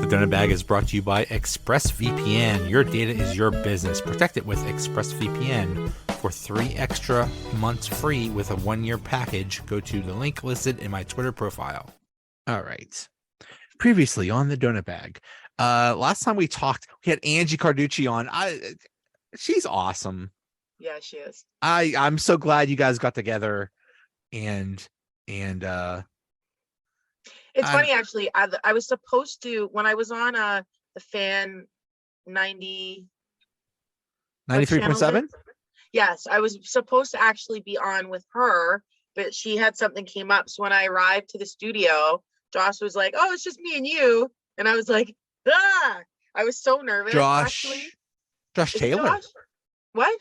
Donut Bag is brought to you by ExpressVPN. Your data is your business. Protect it with ExpressVPN. For 3 extra months free with a 1-year package, go to the link listed in my Twitter profile. All right. Previously on the Donut Bag, last time we talked, we had Angie Carducci on. She's awesome. Yeah, she is. I'm so glad you guys got together, and it's funny actually. I was supposed to, when I was on the Fan 93.7. Yes, I was supposed to actually be on with her, but she had something came up. So when I arrived to the studio, Josh was like, "Oh, it's just me and you," and I was like, "Ah!" I was so nervous. Josh Taylor. Josh? What?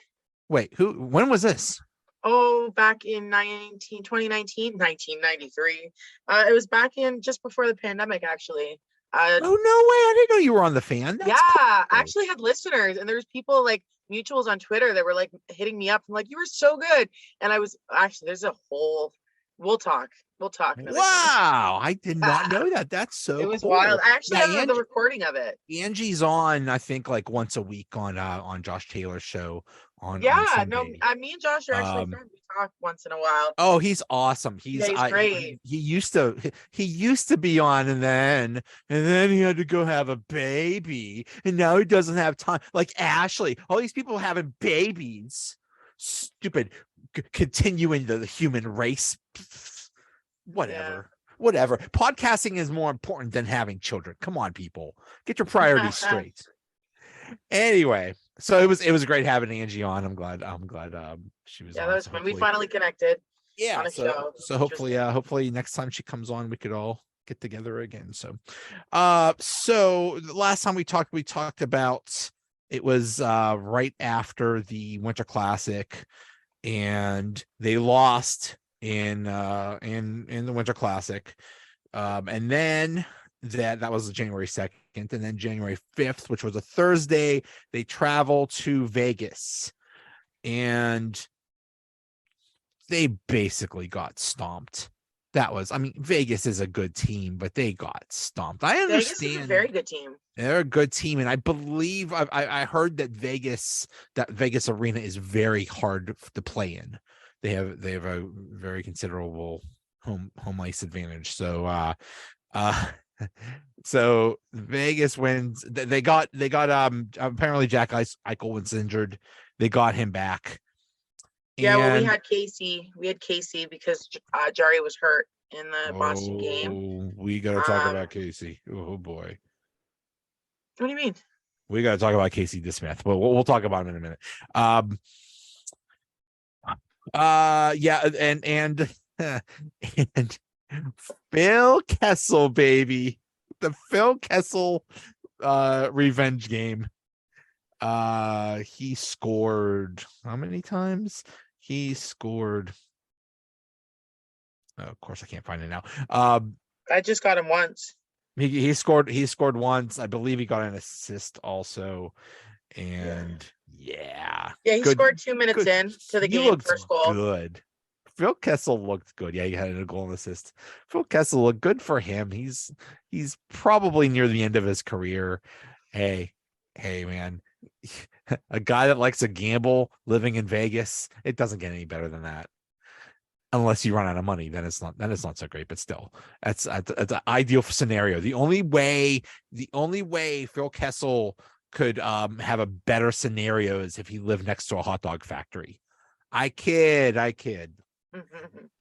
Wait, who? When was this? Oh, back in 1993. It was back in just before the pandemic, actually. Oh, no way. I didn't know you were on the Fan. That's cool. I actually had listeners, and there's people like mutuals on Twitter that were like hitting me up. I'm like, "You were so good." And I was actually, there's a whole, we'll talk. Wow. I did not know that. That's so It was cool. wild. I actually have the recording of it. Angie's on, I think, like once a week on Josh Taylor's show on me and Josh are actually friends. We talk once in a while. Oh, he's awesome. He's great. He used to be on, and then he had to go have a baby, and now he doesn't have time. Like Ashley, all these people having babies. Stupid. Continuing the human race. Whatever. Podcasting is more important than having children. Come on, people, get your priorities straight. Anyway, so it was great having Angie on. I'm glad she was on. That was fun. We finally connected. Yeah, on a show. So hopefully next time she comes on, we could all get together again. So the last time we talked about, it was right after the Winter Classic, and they lost in the Winter Classic, and then that was January 2nd, and then January 5th, which was a Thursday, they travel to Vegas, and they basically got stomped. Vegas is a good team, but they got stomped. I understand. Vegas is a very good team. They're a good team, and I believe I heard that Vegas arena is very hard to play in. They have a very considerable home ice advantage. So so Vegas wins. They got apparently Jack Eichel was injured. They got him back. We had Casey. We had Casey because Jari was hurt in the Boston game. We got to talk about Casey. Oh boy. What do you mean? We got to talk about Casey DeSmith. But we'll talk about him in a minute. And Phil Kessel, baby, the Phil Kessel revenge game. He scored how many times? He scored, of course I can't find it now. I just got him once. He scored once. I believe he got an assist also. And he scored 2 minutes into the game, first goal. Good. Phil Kessel looked good. Yeah, he had a goal and assist. Phil Kessel looked good for him. He's probably near the end of his career. Hey, man. A guy that likes to gamble living in Vegas, it doesn't get any better than that. Unless you run out of money, then it's not so great, but still, that's an ideal scenario. The only way Phil Kessel could have a better scenario is if he lived next to a hot dog factory. I kid.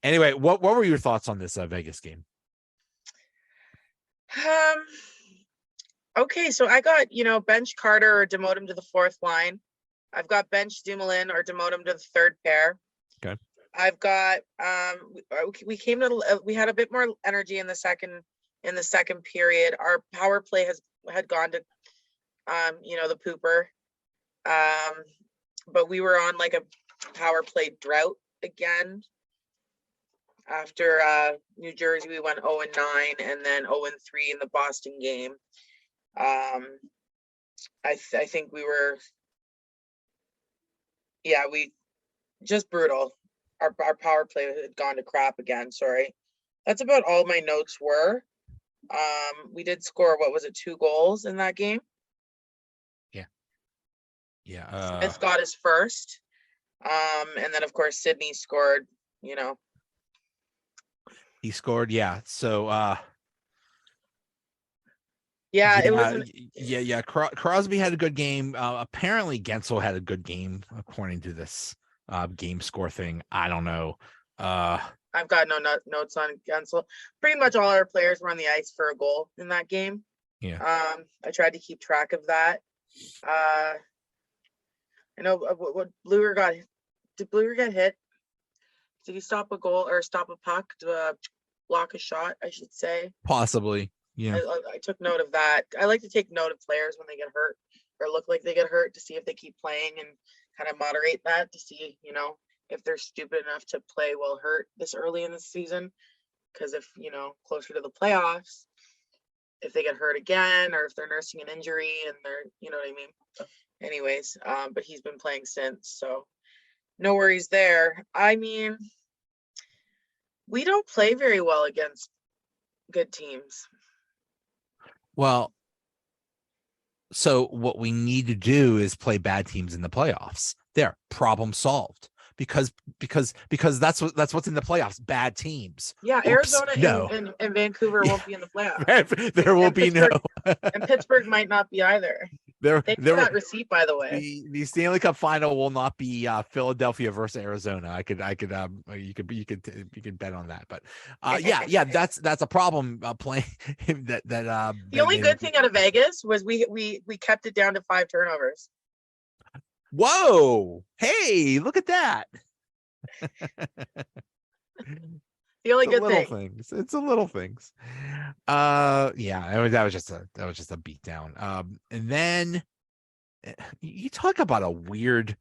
Anyway, what were your thoughts on this Vegas game? Okay, so I got, bench Carter or demote him to the fourth line. I've got bench Dumoulin or demote him to the third pair. Okay. I've got we had a bit more energy in the second period. Our power play had gone to the pooper. But we were on like a power play drought again. After New Jersey, we went 0-9 and then 0-3 in the Boston game. I think we were, we just brutal. Our power play had gone to crap again. Sorry. That's about all my notes were. We did score, what was it, 2 goals in that game? Yeah. Smith got his first. And then of course Sydney scored, you know. He scored. Yeah. So Yeah, it was yeah. Crosby had a good game. Apparently Gensel had a good game according to this game score thing. I don't know. I've got no notes on Gensel. Pretty much all our players were on the ice for a goal in that game. Yeah. I tried to keep track of that. I know what Bluer got. Did Bluer get hit? Did he stop a goal or stop a puck to block a shot, I should say? Possibly. Yeah. I took note of that. I like to take note of players when they get hurt or look like they get hurt to see if they keep playing and kind of moderate that to see, you know, if they're stupid enough to play while hurt this early in the season. Because if, you know, closer to the playoffs, if they get hurt again or if they're nursing an injury and they're, you know what I mean? Anyways, but he's been playing since, so no worries there. I mean, we don't play very well against good teams. Well, so what we need to do is play bad teams in the playoffs. There, problem solved. Because that's what's in the playoffs. Bad teams. Yeah, Oops, Arizona no. and Vancouver won't be in the playoffs. There will be no. And Pittsburgh might not be either. Thanks for that receipt, by the way. The Stanley Cup final will not be Philadelphia versus Arizona. You could bet on that. But yeah, that's a problem playing that. The only good thing out of Vegas was we kept it down to 5 turnovers. Whoa! Hey, look at that. The only good thing. Things. It's the little things. Yeah, that was just a beatdown. And then you talk about a weird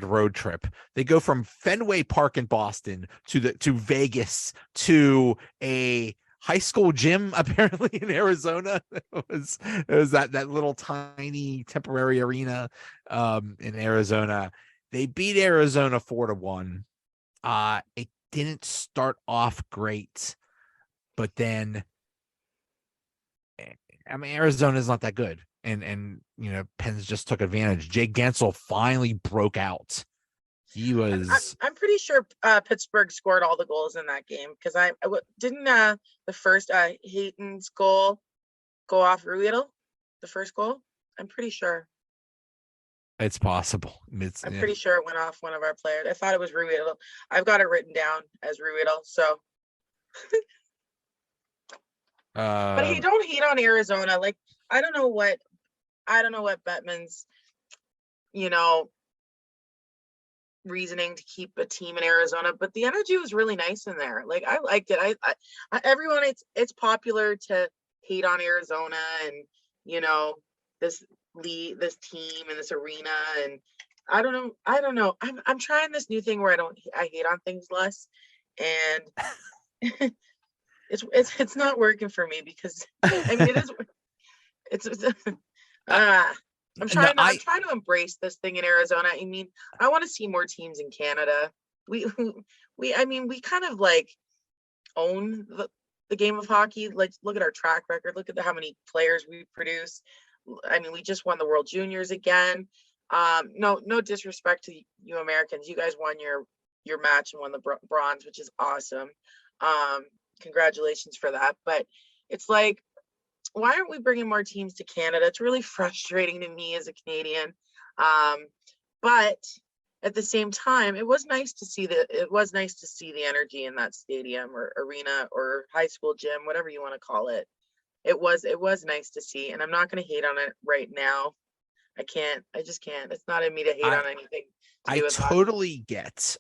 road trip. They go from Fenway Park in Boston to Vegas to a high school gym apparently in Arizona. It was that little tiny temporary arena in Arizona. They beat Arizona 4-1. It didn't start off great, but then I mean Arizona's not that good, and you know Penn's just took advantage. Jay Gensel finally broke out. He was. I'm pretty sure Pittsburgh scored all the goals in that game because I didn't the first Hayton's goal go off Ruedel, the first goal. I'm pretty sure. It's possible. I'm pretty sure it went off one of our players. I thought it was Ruedel. I've got it written down as Ruedel. So, but hey, don't hate on Arizona. Like I don't know what Bettman's, you know, reasoning to keep a team in Arizona, but the energy was really nice in there. Like I liked it. I everyone, it's popular to hate on Arizona and you know this team and this arena, and I don't know. I'm trying this new thing where I hate on things less, and it's not working for me because I mean it's I'm trying to embrace this thing in Arizona. I mean, I want to see more teams in Canada. We kind of like own the game of hockey. Like look at our track record. Look at how many players we produce. I mean, we just won the World Juniors again. No disrespect to you Americans. You guys won your match and won the bronze, which is awesome. Congratulations for that. But it's like, why aren't we bringing more teams to Canada? It's really frustrating to me as a Canadian. But at the same time, it was nice to see the energy in that stadium or arena or high school gym, whatever you want to call it. It was nice to see, and I'm not going to hate on it right now. I just can't. It's not in me to hate on anything. I totally get.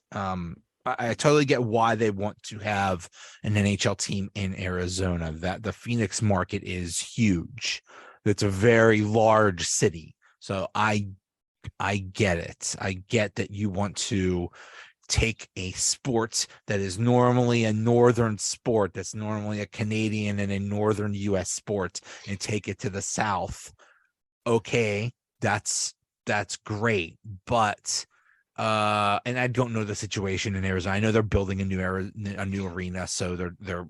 I totally get why they want to have an NHL team in Arizona. That the Phoenix market is huge. It's a very large city. So I get it. I get that you want to take a sport that is normally a northern sport, that's normally a Canadian and a northern US sport, and take it to the South. Okay, that's great. But And I don't know the situation in Arizona. I know they're building a new arena, so they're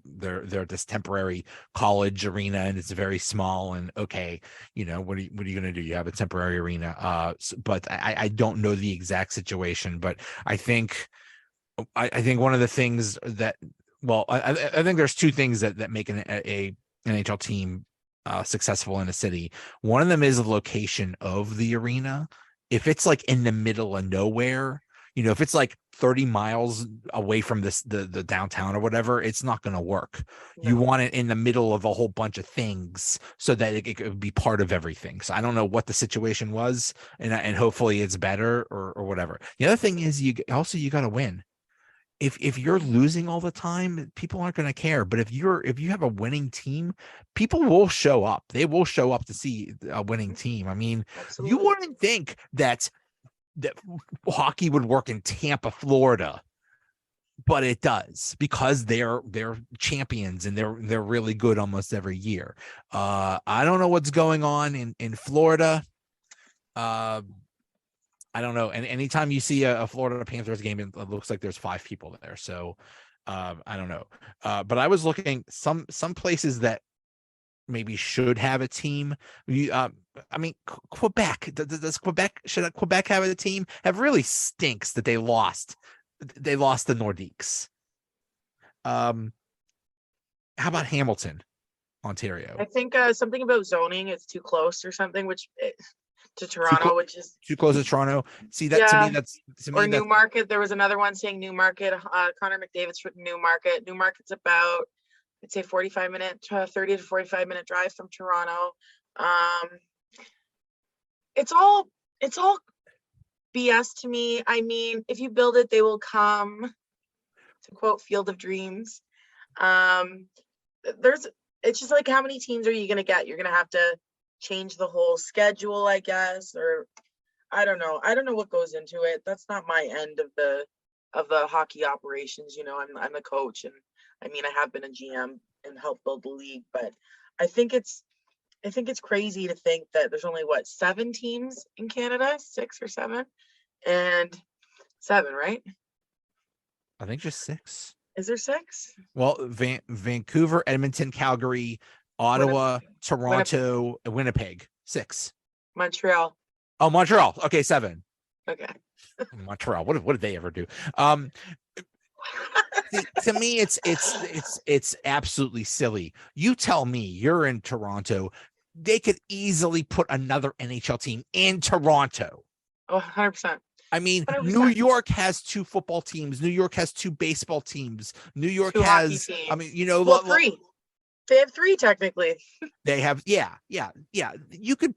this temporary college arena, and it's very small. And okay, what are you going to do? You have a temporary arena. But I don't know the exact situation. But I think one of the things that, well, I think there's two things that make a NHL team successful in a city. One of them is the location of the arena. If it's like in the middle of nowhere, if it's like 30 miles away from the downtown or whatever, it's not going to work. You No. want it in the middle of a whole bunch of things so that it could be part of everything. So I don't know what the situation was, and hopefully it's better or whatever. The other thing is you got to win. If you're losing all the time, people aren't going to care. But if you have a winning team, people will show up. They will show up to see a winning team. I mean, you Absolutely. wouldn't think that hockey would work in Tampa, Florida, but it does, because they're champions and they're really good almost every year. I don't know what's going on in Florida. I don't know. And anytime you see a Florida Panthers game, it looks like there's 5 people there. So I don't know. But I was looking some places that maybe should have a team. I mean, Quebec. Should Quebec have a team? It really stinks that they lost. They lost the Nordiques. How about Hamilton, Ontario? I think something about zoning, it's too close or something, to Toronto, which is Too close to Toronto. See, that to yeah. me, that's Or Newmarket. There was another one saying Newmarket. Connor McDavid's from Newmarket. Newmarket's about, I'd say 45-minute, 30 to 45-minute drive from Toronto. It's all BS to me. I mean, if you build it, they will come. To quote Field of Dreams. It's just like, how many teams are you going to get? You're going to have to change the whole schedule, I guess, or I don't know. I don't know what goes into it. That's not my end of the hockey operations. I'm a coach, and I mean, I have been a GM and helped build the league, but I think it's crazy to think that there's only 7 teams in Canada, 6 or 7, and 7, right? I think just 6. Is there 6? Well, Vancouver, Edmonton, Calgary, Ottawa, Toronto, Winnipeg. 6. Montreal. Oh, Montreal. Okay, 7. Okay. Montreal. What did they ever do? To me, it's absolutely silly. You tell me, you're in Toronto. They could easily put another NHL team in Toronto. Oh, 100%. I mean, 100%. New York has 2 football teams. New York has 2 baseball teams. New York 2 hockey has, teams. I mean, 3. They have 3 technically. They have, yeah. You could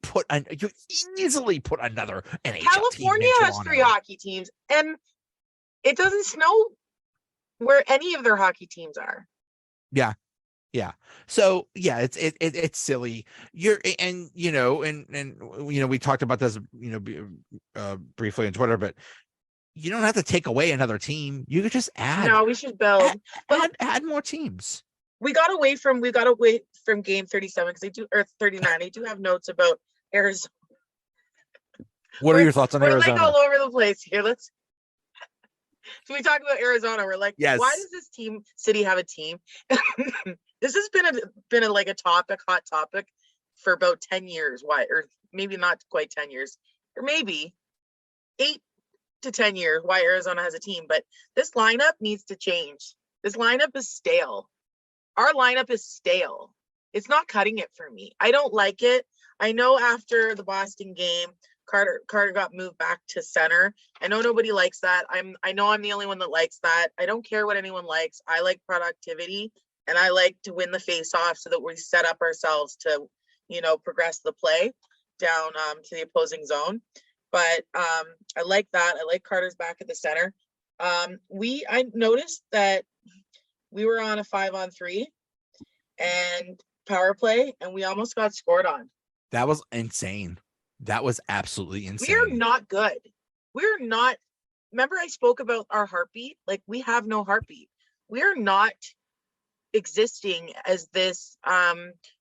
easily put another NHL California team in has 3 hockey teams, and it doesn't snow where any of their hockey teams are. Yeah. So yeah, it's silly. And we talked about this, briefly on Twitter, but you don't have to take away another team. You could just add. No, we should build. Add more teams. We got away from game 37 because or 39. I do have notes about Arizona. What are your thoughts on Arizona? We're like all over the place here. So we talk about Arizona. We're like, yes. Why does this city have a team? This has been a hot topic for about 10 years. Why? Or maybe not quite 10 years, or maybe 8 to 10 years. Why Arizona has a team? But this lineup needs to change. This lineup is stale. Our lineup is stale. It's not cutting it for me. I don't like it. I know after the Boston game, Carter got moved back to center. I know nobody likes that. I know I'm the only one that likes that. I don't care what anyone likes. I like productivity, and I like to win the face-off so that we set up ourselves to, progress the play down to the opposing zone. But I like that. I like Carter's back at the center. I noticed that we were on a 5-on-3 and power play, and we almost got scored on. That was insane. That was absolutely insane. We're not good. We're not. Remember, I spoke about our heartbeat. Like, we have no heartbeat. We're not existing as this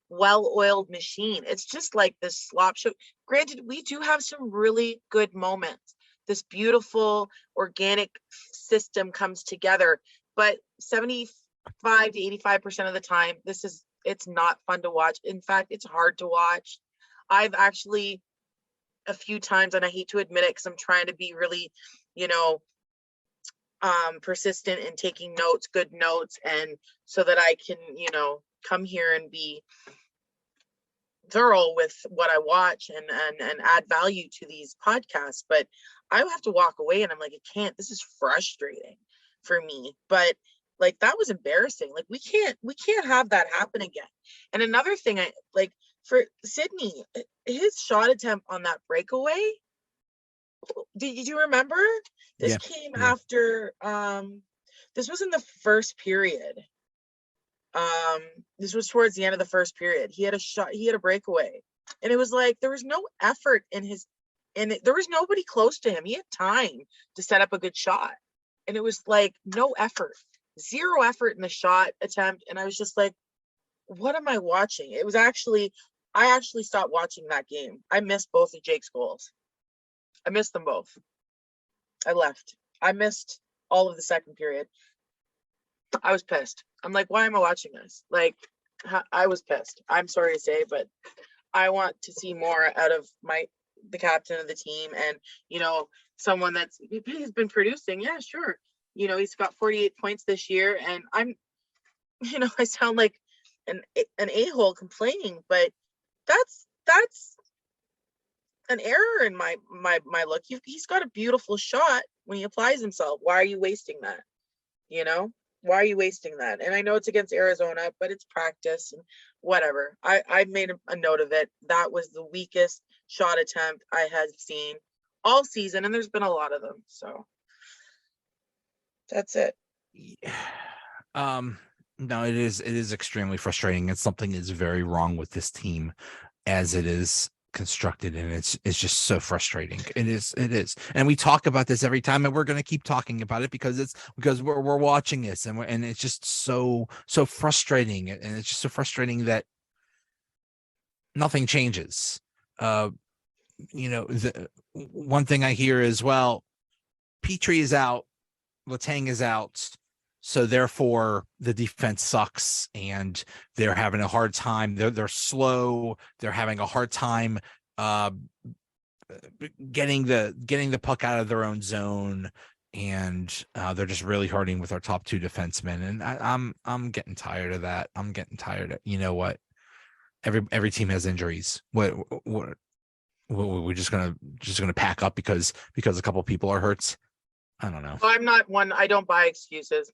well-oiled machine. It's just like this slop show. Granted, we do have some really good moments. this beautiful organic system comes together. But 75 to 85% of the time, it's not fun to watch. In fact, it's hard to watch. I've actually a few times, and I hate to admit it because I'm trying to be really, persistent in taking notes, good notes, and so that I can, come here and be thorough with what I watch and add value to these podcasts. But I have to walk away and I'm like, I can't, this is frustrating for me. But like, that was embarrassing. Like, we can't have that happen again. And another thing, I like for Sydney, his shot attempt on that breakaway, did you remember? This came after this was in the first period. This was towards the end of the first period. He had a breakaway, and it was like there was no effort in his, and there was nobody close to him. He had time to set up a good shot, and it was like no effort, zero effort in the shot attempt. And I was just like, what am I watching? I actually stopped watching that game. I missed both of Jake's goals. I missed them both. I left. I missed all of the second period. I was pissed. I'm like, why am I watching this? Like, I was pissed. I'm sorry to say, but I want to see more out of the captain of the team, and someone he's been producing. Yeah, sure. He's got 48 points this year, and I'm, I sound like an a-hole complaining, but that's an error in my look. He's got a beautiful shot when he applies himself. Why are you wasting that? Why are you wasting that? And I know it's against Arizona, but it's practice and whatever. I made a note of it. That was the weakest shot attempt I had seen all season, and there's been a lot of them. So that's it. No, it is extremely frustrating, and something is very wrong with this team as it is constructed, and it's just so frustrating. It is, and we talk about this every time, and we're going to keep talking about it because we're watching this, and it's just so frustrating, and it's just so frustrating that nothing changes. The one thing I hear is, well, Petrie is out, Letang is out, so therefore the defense sucks, and they're having a hard time. They're slow. They're having a hard time getting the puck out of their own zone, and they're just really hurting with our top two defensemen. And I'm getting tired of that. I'm getting tired of, what? Every team has injuries. What we're just gonna pack up because a couple of people are hurt? I don't know. Well, I'm not one. I don't buy excuses.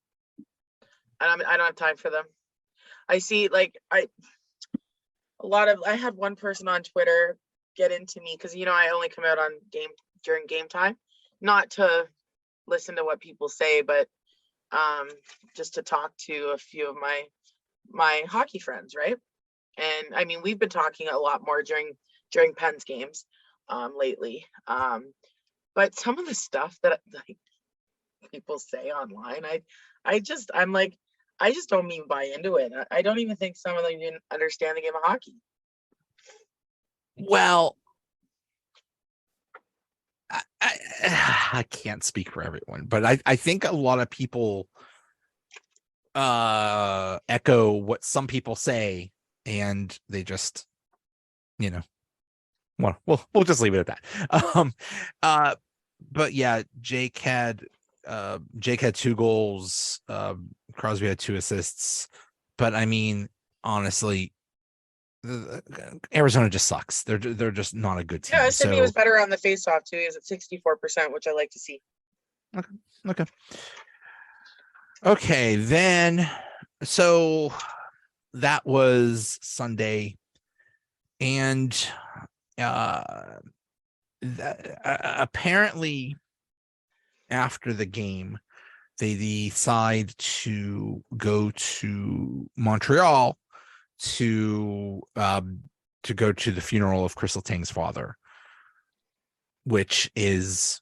I don't have time for them. I see, I had one person on Twitter get into me because I only come out on during game time, not to listen to what people say, but just to talk to a few of my hockey friends, right? And I mean, we've been talking a lot more during Penn's games lately. But some of the stuff that people say online, I'm like, I just don't even buy into it. I don't even think some of them even understand the game of hockey. Well, I can't speak for everyone, but I think a lot of people echo what some people say, and they just, well, we'll just leave it at that. But yeah, Jake had 2 goals. Crosby had 2 assists. But I mean, honestly, Arizona just sucks. They're just not a good team. Yeah, Sydney was better on the faceoff too. He was at 64%, which I like to see. Okay, then so that was Sunday, and apparently after the game, they decide to go to Montreal to go to the funeral of Chris Letang's father, which is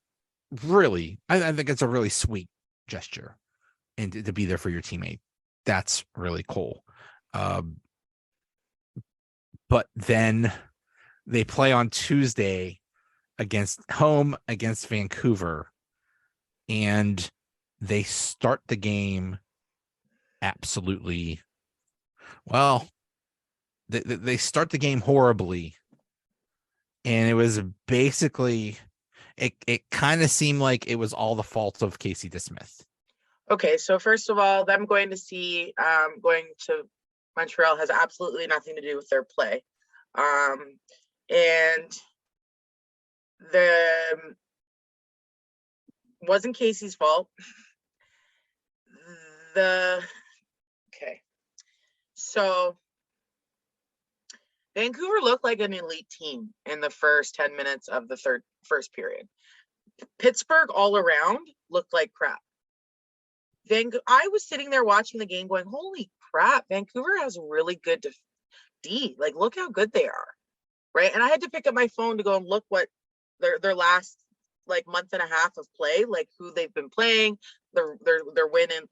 really, I think it's a really sweet gesture, and to be there for your teammate, that's really cool. But then they play on Tuesday, against Vancouver, and they start the game absolutely well. They start the game horribly, and it was basically it kind of seemed like it was all the fault of Casey DeSmith. Okay, so first of all, them going to Montreal has absolutely nothing to do with their play. And the wasn't Casey's fault. Okay. So Vancouver looked like an elite team in the first 10 minutes of the first period. Pittsburgh all around looked like crap. I was sitting there watching the game going, holy crap, Vancouver has a really good D. Like, look how good they are. Right. And I had to pick up my phone to go and look what their last like month and a half of play, like who they've been playing, their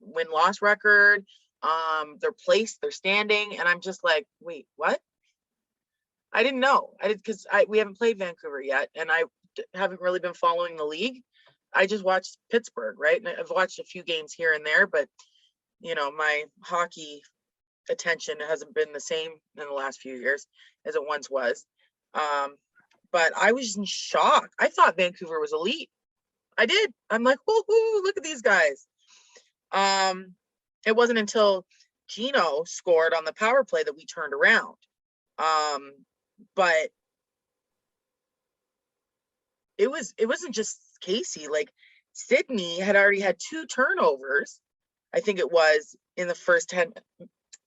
win-loss record, their place, their standing. And I'm just like, wait, what? I didn't know. Because we haven't played Vancouver yet, and I haven't really been following the league. I just watched Pittsburgh, right? And I've watched a few games here and there, but my hockey attention hasn't been the same in the last few years as it once was. But I was in shock. I thought Vancouver was elite. I did. I'm like, whoo, look at these guys. It wasn't until Gino scored on the power play that we turned around. But it wasn't just Casey. Like, Sydney had already had 2 turnovers, I think it was, in the first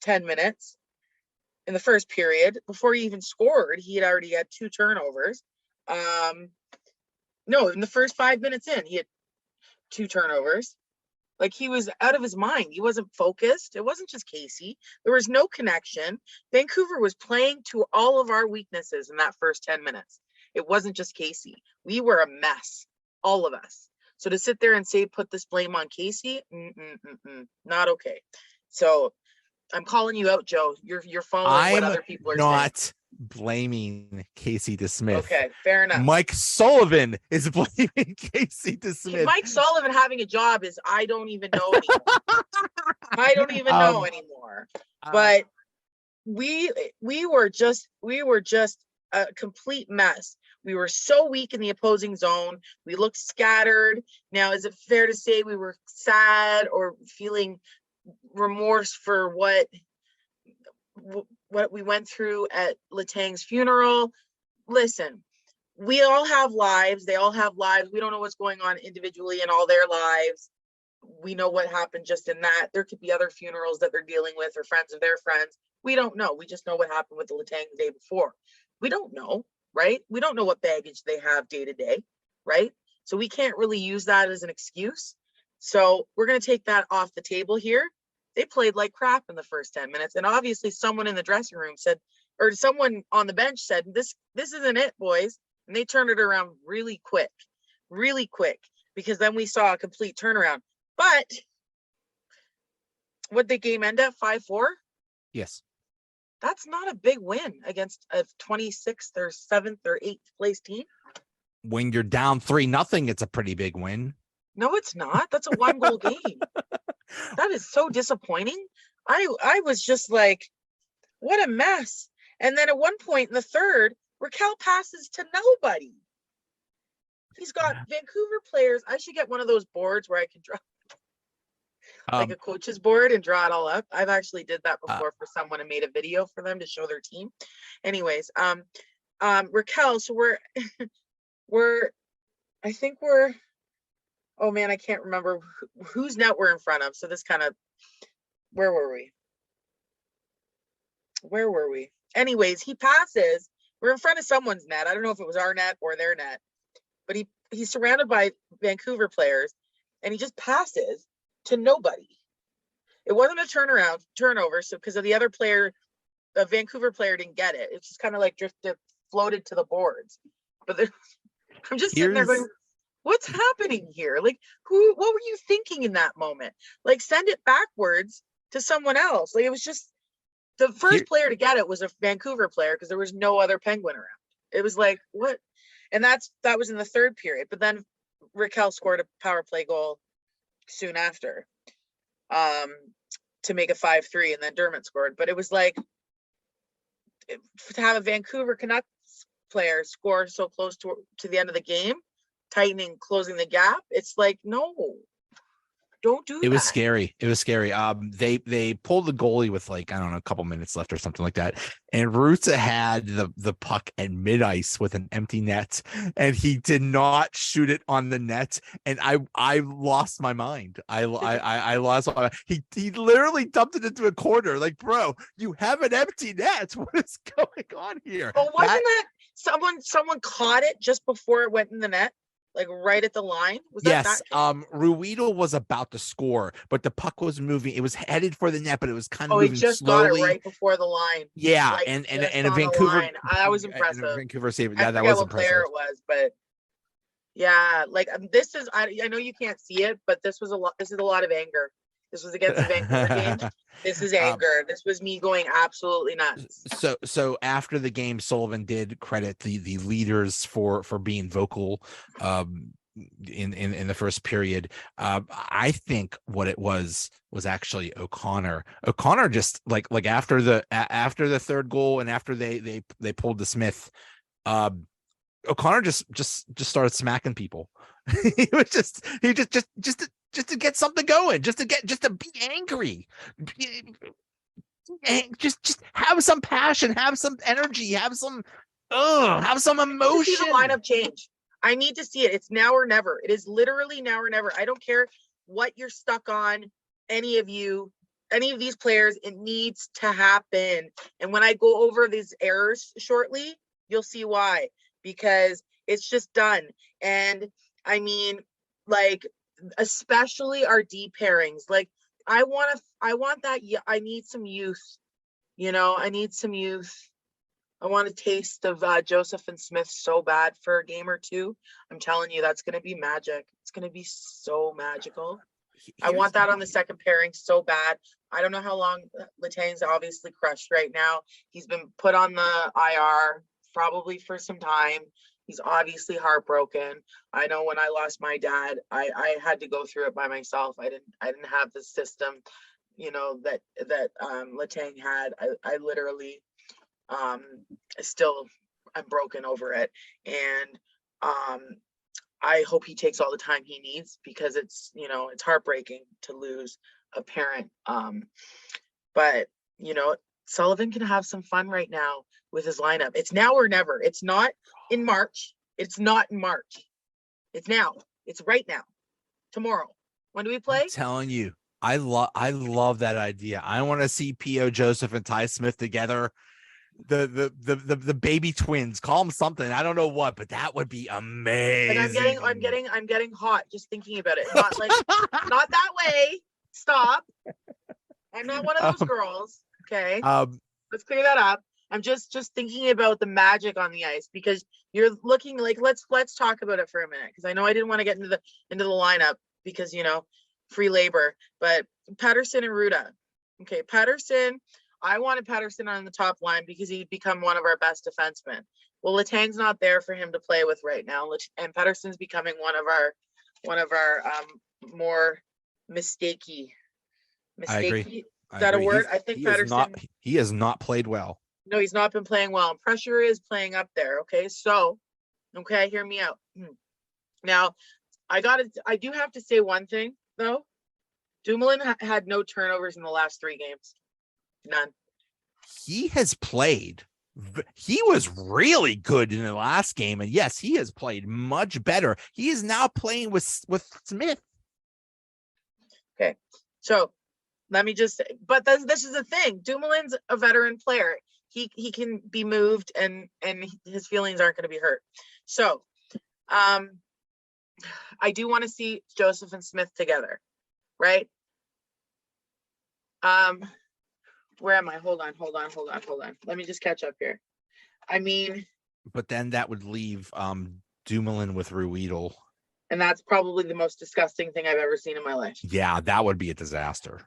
10 minutes. In the first period, before he even scored, he had already had 2 turnovers. No, in the first 5 minutes in, he had 2 turnovers. Like, he was out of his mind. He wasn't focused. It wasn't just Casey. There was no connection. Vancouver was playing to all of our weaknesses in that first 10 minutes. It wasn't just Casey. We were a mess, all of us. So to sit there and say, put this blame on Casey, not okay. So I'm calling you out, Joe. You're following what other people are saying. I'm not blaming Casey DeSmith. Okay, fair enough. Mike Sullivan is blaming Casey DeSmith. Mike Sullivan having a job is I don't even know anymore. I don't even know anymore. But we were just a complete mess. We were so weak in the opposing zone. We looked scattered. Now, is it fair to say we were sad or feeling remorse for what we went through at Letang's funeral? Listen, we all have lives. They all have lives. We don't know what's going on individually in all their lives. We know what happened just in that. There could be other funerals that they're dealing with or friends of their friends. We don't know. We just know what happened with the Letang the day before. We don't know, right? We don't know what baggage they have day to day, right? So we can't really use that as an excuse. So we're going to take that off the table here. They played like crap in the first 10 minutes. And obviously someone in the dressing room said, or someone on the bench said, this isn't it, boys. And they turned it around really quick, because then we saw a complete turnaround. But would the game end at 5-4? Yes. That's not a big win against a 26th or 7th or 8th place team. When you're down 3-0, it's a pretty big win. No, it's not. That's a 1-goal game. That is so disappointing. I was just like, what a mess. And then at one point in the third, Raquel passes to nobody. He's got Vancouver players. I should get one of those boards where I can draw like a coach's board and draw it all up. I've actually did that before for someone and made a video for them to show their team. Anyways, Raquel, so I think we're, oh man, I can't remember whose net we're in front of. So this kind of, where were we? Anyways, he passes. We're in front of someone's net. I don't know if it was our net or their net, but he's surrounded by Vancouver players and he just passes to nobody. It wasn't a turnover. So because of the other player, the Vancouver player didn't get it. It's just kind of like floated to the boards. But I'm just sitting there going, what's happening here? Like, what were you thinking in that moment? Like, send it backwards to someone else. Like, it was just the first player to get it was a Vancouver player because there was no other Penguin around. It was like, what? And that was in the third period. But then Raquel scored a power play goal soon after, to make a 5-3, and then Dermott scored. But it was like, to have a Vancouver Canucks player score so close to the end of the game, closing the gap, it's like, no, don't do that. It was scary. It was scary. They pulled the goalie with, like, I don't know, a couple minutes left or something like that. And Ruta had the puck at mid ice with an empty net, and he did not shoot it on the net. And I lost my mind. I lost my mind. He literally dumped it into a corner. Like, bro, you have an empty net. What is going on here? Oh, wasn't that someone caught it just before it went in the net? Like right at the line? Was yes, that Ruedel was about to score, but the puck was moving. It was headed for the net, but it was kind of he moving just slowly. got it right before the line. Yeah, Like, and just a on the Vancouver, line. That was impressive. and a Vancouver save. I Yeah, that forget was what impressive. player it was, but yeah, like, this is, I know you can't see it, but this is a lot of anger. This was against the Vancouver game. This is anger. This was me going absolutely nuts. So after the game, Sullivan did credit the leaders for being vocal in the first period. I think what it was actually O'Connor. O'Connor just like after the third goal, and after they pulled the Smith, O'Connor just started smacking people. He just to get something going, just to be angry. Just have some passion, have some energy, have some emotion. See the lineup change. I need to see it. It's now or never. It is literally now or never. I don't care what you're stuck on, any of these players, it needs to happen. And when I go over these errors shortly, you'll see why, because it's just done. And I mean, like, especially our D pairings, like, I want that. I need some youth, I need some youth. I want a taste of Joseph and Smith so bad for a game or two. I'm telling you, that's going to be magic. It's going to be so magical. I want that on the second pairing so bad. I don't know how long Letang's obviously crushed right now. He's been put on the IR probably for some time. He's obviously heartbroken. I know when I lost my dad, I had to go through it by myself. I didn't have the system, that Letang had. I literally still I'm broken over it. And I hope he takes all the time he needs, because it's heartbreaking to lose a parent. But Sullivan can have some fun right now with his lineup. It's now or never. It's not in March. It's not in March. It's now. It's right now. Tomorrow. When do we play? I'm telling you, I love that idea. I want to see P.O. Joseph and Ty Smith together. The baby twins, call them something, I don't know what, but that would be amazing. And I'm getting hot just thinking about it. Not like not that way. Stop. I'm not one of those girls. Okay. Let's clear that up. I'm just thinking about the magic on the ice, because you're looking like, let's talk about it for a minute, because I know I didn't want to get into the lineup because free labor, but Pettersson and Ruda. Okay, Pettersson. I wanted Pettersson on the top line because he'd become one of our best defensemen. Well, Letang's not there for him to play with right now, and Pettersson's becoming one of our more mistakey. I agree. Is that a word? I think Pettersson. He has not played well. No, he's not been playing well. And pressure is playing up there. Okay, so, hear me out. Now, I do have to say one thing though. Dumoulin had no turnovers in the last 3 games. None. He has played. He was really good in the last game, and yes, he has played much better. He is now playing with Smith. Okay, so let me just say, but this is the thing. Dumoulin's a veteran player. He can be moved, and his feelings aren't going to be hurt. So, I do want to see Joseph and Smith together, right? Where am I? Hold on. Let me just catch up here. I mean, but then that would leave Dumoulin with Ruedel. And that's probably the most disgusting thing I've ever seen in my life. Yeah, that would be a disaster.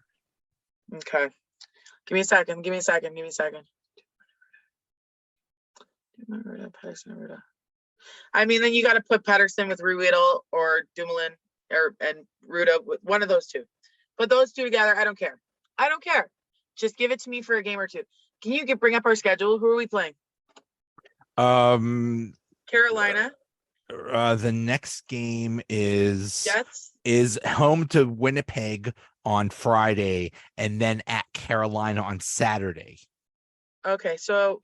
Okay. Give me a second. Pettersson, Ruda. I mean, then you got to put Pedersen with Ruedel or Dumoulin and Ruda with one of those two. Put those two together. I don't care. I don't care. Just give it to me for a game or two. Can you bring up our schedule? Who are we playing? Carolina. The next game Jets. is home to Winnipeg on Friday and then at Carolina on Saturday. Okay, so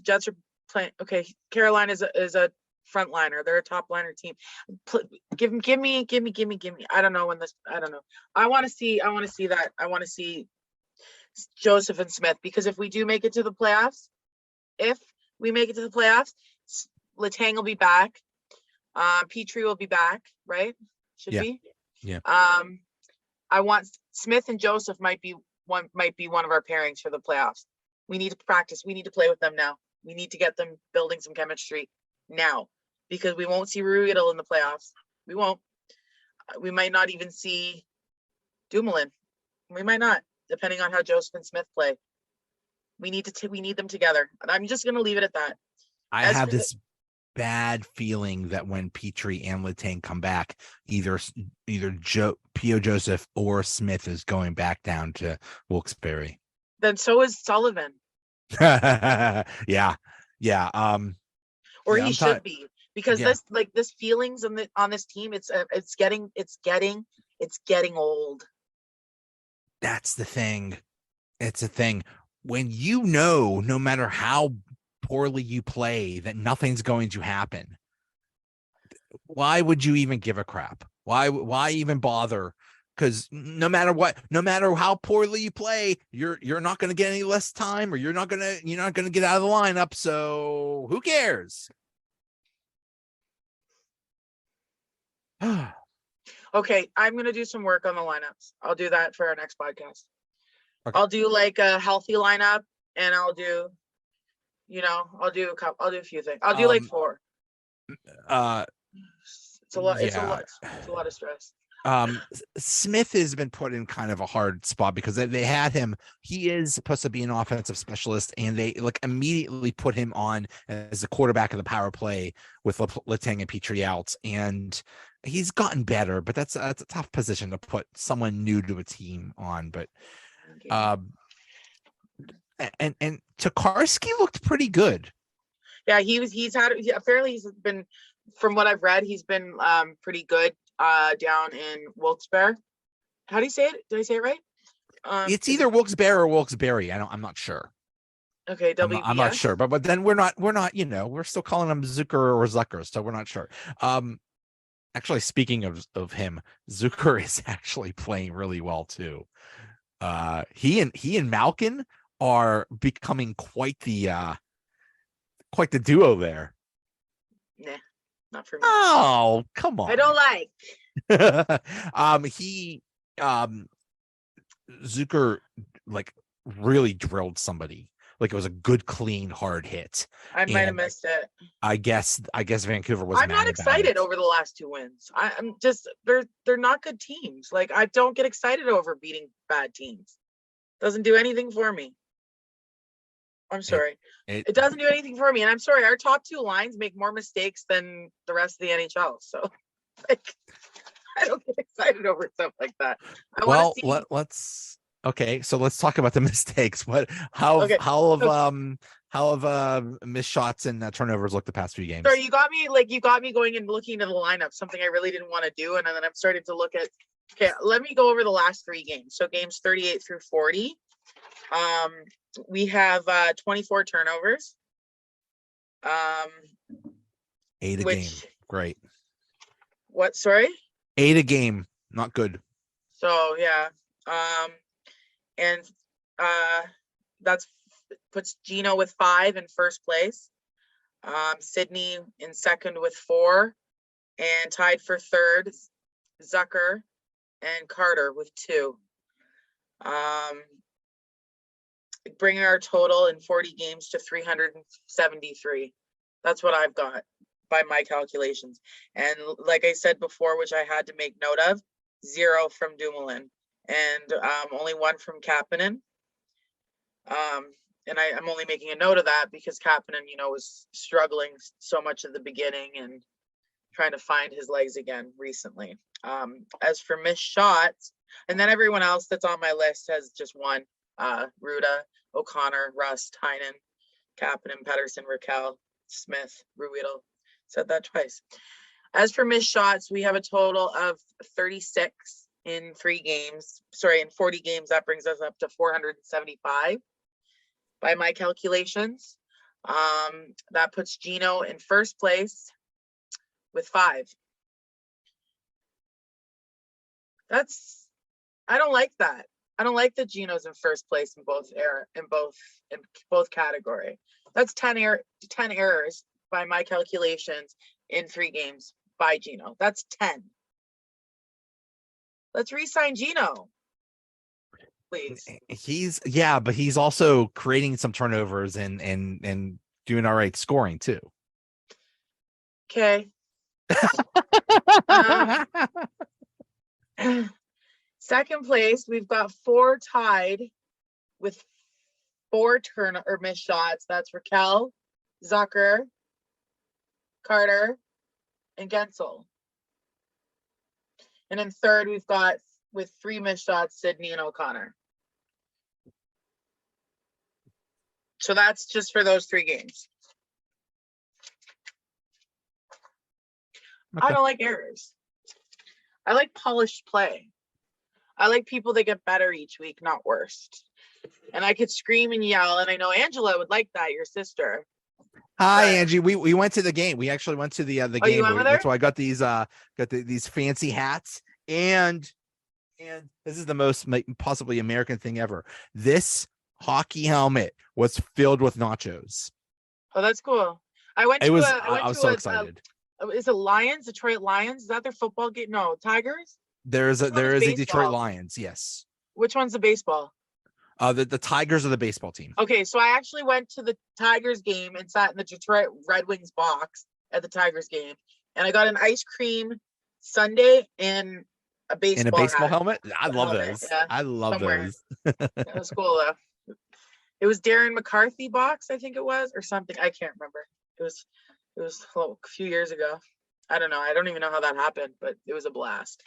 Jets are playing. Okay, Carolina is a frontliner. They're a top liner team. Give me. I don't know when this. I don't know. I want to see that. I want to see Joseph and Smith, because if we do make it to the playoffs, Letang will be back. Petrie will be back, right? Should be. Yeah. I want Smith and Joseph might be one of our pairings for the playoffs. We need to practice. We need to play with them now. We need to get them building some chemistry now, because we won't see Ruedel in the playoffs. We won't. We might not even see Dumoulin. We might not, depending on how Joseph and Smith play. We need them together. And I'm just going to leave it at that. I have this bad feeling that when Petrie and Letang come back, either P.O. Joseph or Smith is going back down to Wilkes-Barre. Then so is Sullivan. Yeah. Or he should be, because this feelings on this team, it's getting old. That's the thing. It's a thing when no matter how poorly you play, that nothing's going to happen. Why would you even give a crap? Why even bother? Because no matter how poorly you play, you're not going to get any less time, or you're not going to get out of the lineup. So who cares? Okay, I'm going to do some work on the lineups. I'll do that for our next podcast. Okay. I'll do like a healthy lineup, and I'll do a few things. I'll do like 4. It's a lot. It's a lot of stress. Smith has been put in kind of a hard spot because they had him. He is supposed to be an offensive specialist, and they immediately put him on as the quarterback of the power play with Letang and Petrie out, and he's gotten better. But that's a tough position to put someone new to a team on. But and Tokarski looked pretty good. Yeah, apparently he's been, from what I've read, he's been pretty good down in Wilkes-Barre. How do you say it? Did I say it right? It's either Wilkes-Barre or Wilkes-Barre. I'm not sure. Okay, I'm not sure, but then we're not, we're still calling him Zucker or Zucker, so we're not sure. Actually, speaking of him, Zucker is actually playing really well too. He and Malkin are becoming quite the duo there. Nah, not for me. Oh, come on. I don't like. Zucker really drilled somebody. It was a good, clean, hard hit. I might have missed it. I guess Vancouver was. I'm not excited over the last 2 wins. I'm just, they're not good teams. I don't get excited over beating bad teams. Doesn't do anything for me. I'm sorry. It doesn't do anything for me. And I'm sorry, our top 2 lines make more mistakes than the rest of the NHL. So I don't get excited over stuff like that. So let's talk about the mistakes. How have missed shots and turnovers looked the past few games? Sorry, you got me going and looking into the lineup, something I really didn't want to do. And then I'm starting to look at, okay, let me go over the last 3 games. So games 38 through 40. We have 24 turnovers. 8 a game. Great. What? Sorry? 8 a game. Not good. So yeah. And that's puts Gino with 5 in first place. Sydney in second with 4, and tied for third, Zucker and Carter with 2. Bringing our total in 40 games to 373. That's what I've got by my calculations. And like I said before, which I had to make note of, 0 from Dumoulin, and only 1 from Kapanen. I'm only making a note of that because Kapanen, was struggling so much at the beginning and trying to find his legs again recently. As for missed shots, and then everyone else that's on my list has just one. Ruda, O'Connor, Rust, Heinen, Kapanen, Pedersen, Raquel, Smith, Ruedel. Said that twice. As for missed shots, we have a total of 36 in 3 games. Sorry, in 40 games, that brings us up to 475 by my calculations. That puts Gino in first place with 5. I don't like that. I don't like that Gino's in first place in both category. That's 10 errors by my calculations in 3 games by Gino. That's 10. Let's re-sign Gino, please. But he's also creating some turnovers and doing all right scoring too. Okay. Second place, we've got 4 tied with 4 missed shots. That's Raquel, Zucker, Carter, and Gensel. And in third, we've got with 3 missed shots, Sydney and O'Connor. So that's just for those 3 games. Okay. I don't like errors. I like polished play. I like people that get better each week, not worse. And I could scream and yell, and I know Angela would like that, your sister. Hi, Angie. We went to the game. We actually went to the game. You went with her? That's why I got these these fancy hats, and this is the most possibly American thing ever. This hockey helmet was filled with nachos. Oh, that's cool. I was so excited. Is it Lions? Detroit Lions? Is that their football game? No, Tigers. There is a Detroit Lions. Yes. Which one's the baseball? The Tigers are the baseball team. Okay, so I actually went to the Tigers game and sat in the Detroit Red Wings box at the Tigers game, and I got an ice cream sundae and a baseball helmet. I love those. Yeah, I love those. That was cool though. It was Darren McCarthy box, I think it was, or something. I can't remember. It was a few years ago. I don't know. I don't even know how that happened, but it was a blast.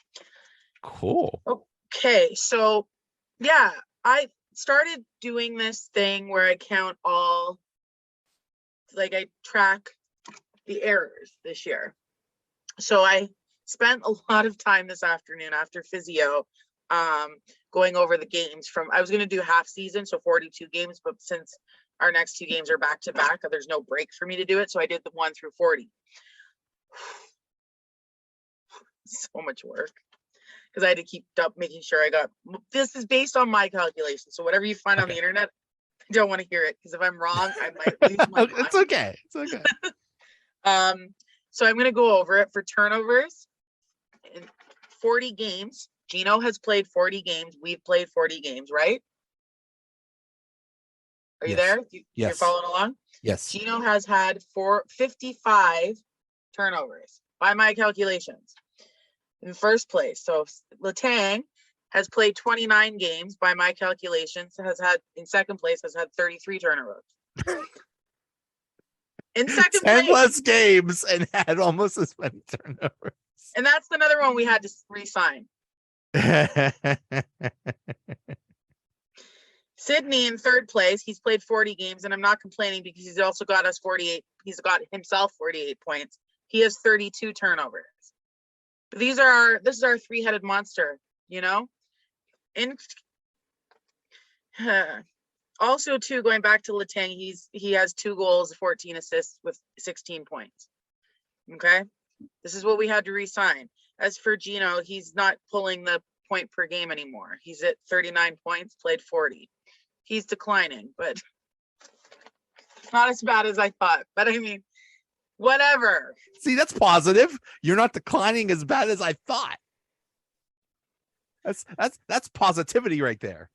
Cool. Okay, so yeah, I started doing this thing where I count I track the errors this year. So I spent a lot of time this afternoon after physio going over the games I was going to do half season, so 42 games, but since our next 2 games are back to back, there's no break for me to do it, so I did the 1 through 40. So much work because I had to keep up making sure this is based on my calculations, so whatever you find on the internet, I don't want to hear it, because if I'm wrong, I might lose my mind. It's okay. So I'm going to go over it for turnovers in 40 games. Gino has played 40 games. We've played 40 games, right? Are you there? Yes. You're following along? Yes. Gino has had 55 turnovers by my calculations in first place. So Letang has played 29 games by my calculations, in second place has had 33 turnovers. In second 10 place, less games and had almost as many turnovers. And that's another one we had to re-sign. Sydney in third place. He's played 40 games, and I'm not complaining because he's also got us 48. He's got himself 48 points. He has 32 turnovers. But this is our 3-headed monster, also too, going back to Letang, he has 2 goals, 14 assists with 16 points. Okay. This is what we had to re-sign. As for Gino, he's not pulling the point per game anymore. He's at 39 points, played 40. He's declining, but not as bad as I thought. But I mean, whatever. See, that's positive. You're not declining as bad as I thought. That's positivity right there.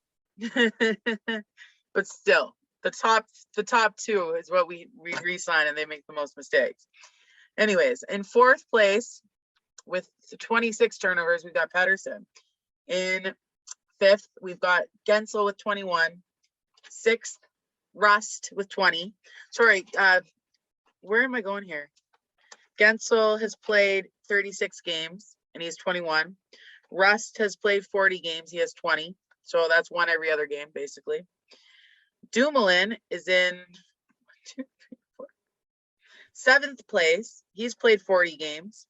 But still, the top 2 is what we re-sign, and they make the most mistakes. Anyways, in fourth place with 26 turnovers, we've got Pedersen. In fifth, we've got Gensel with 21. Sixth, Rust with 20. Sorry, where am I going here? Gensel has played 36 games and he has 21. Rust has played 40 games. He has 20. So that's one every other game, basically. Dumoulin is in 7th place. He's played 40 games.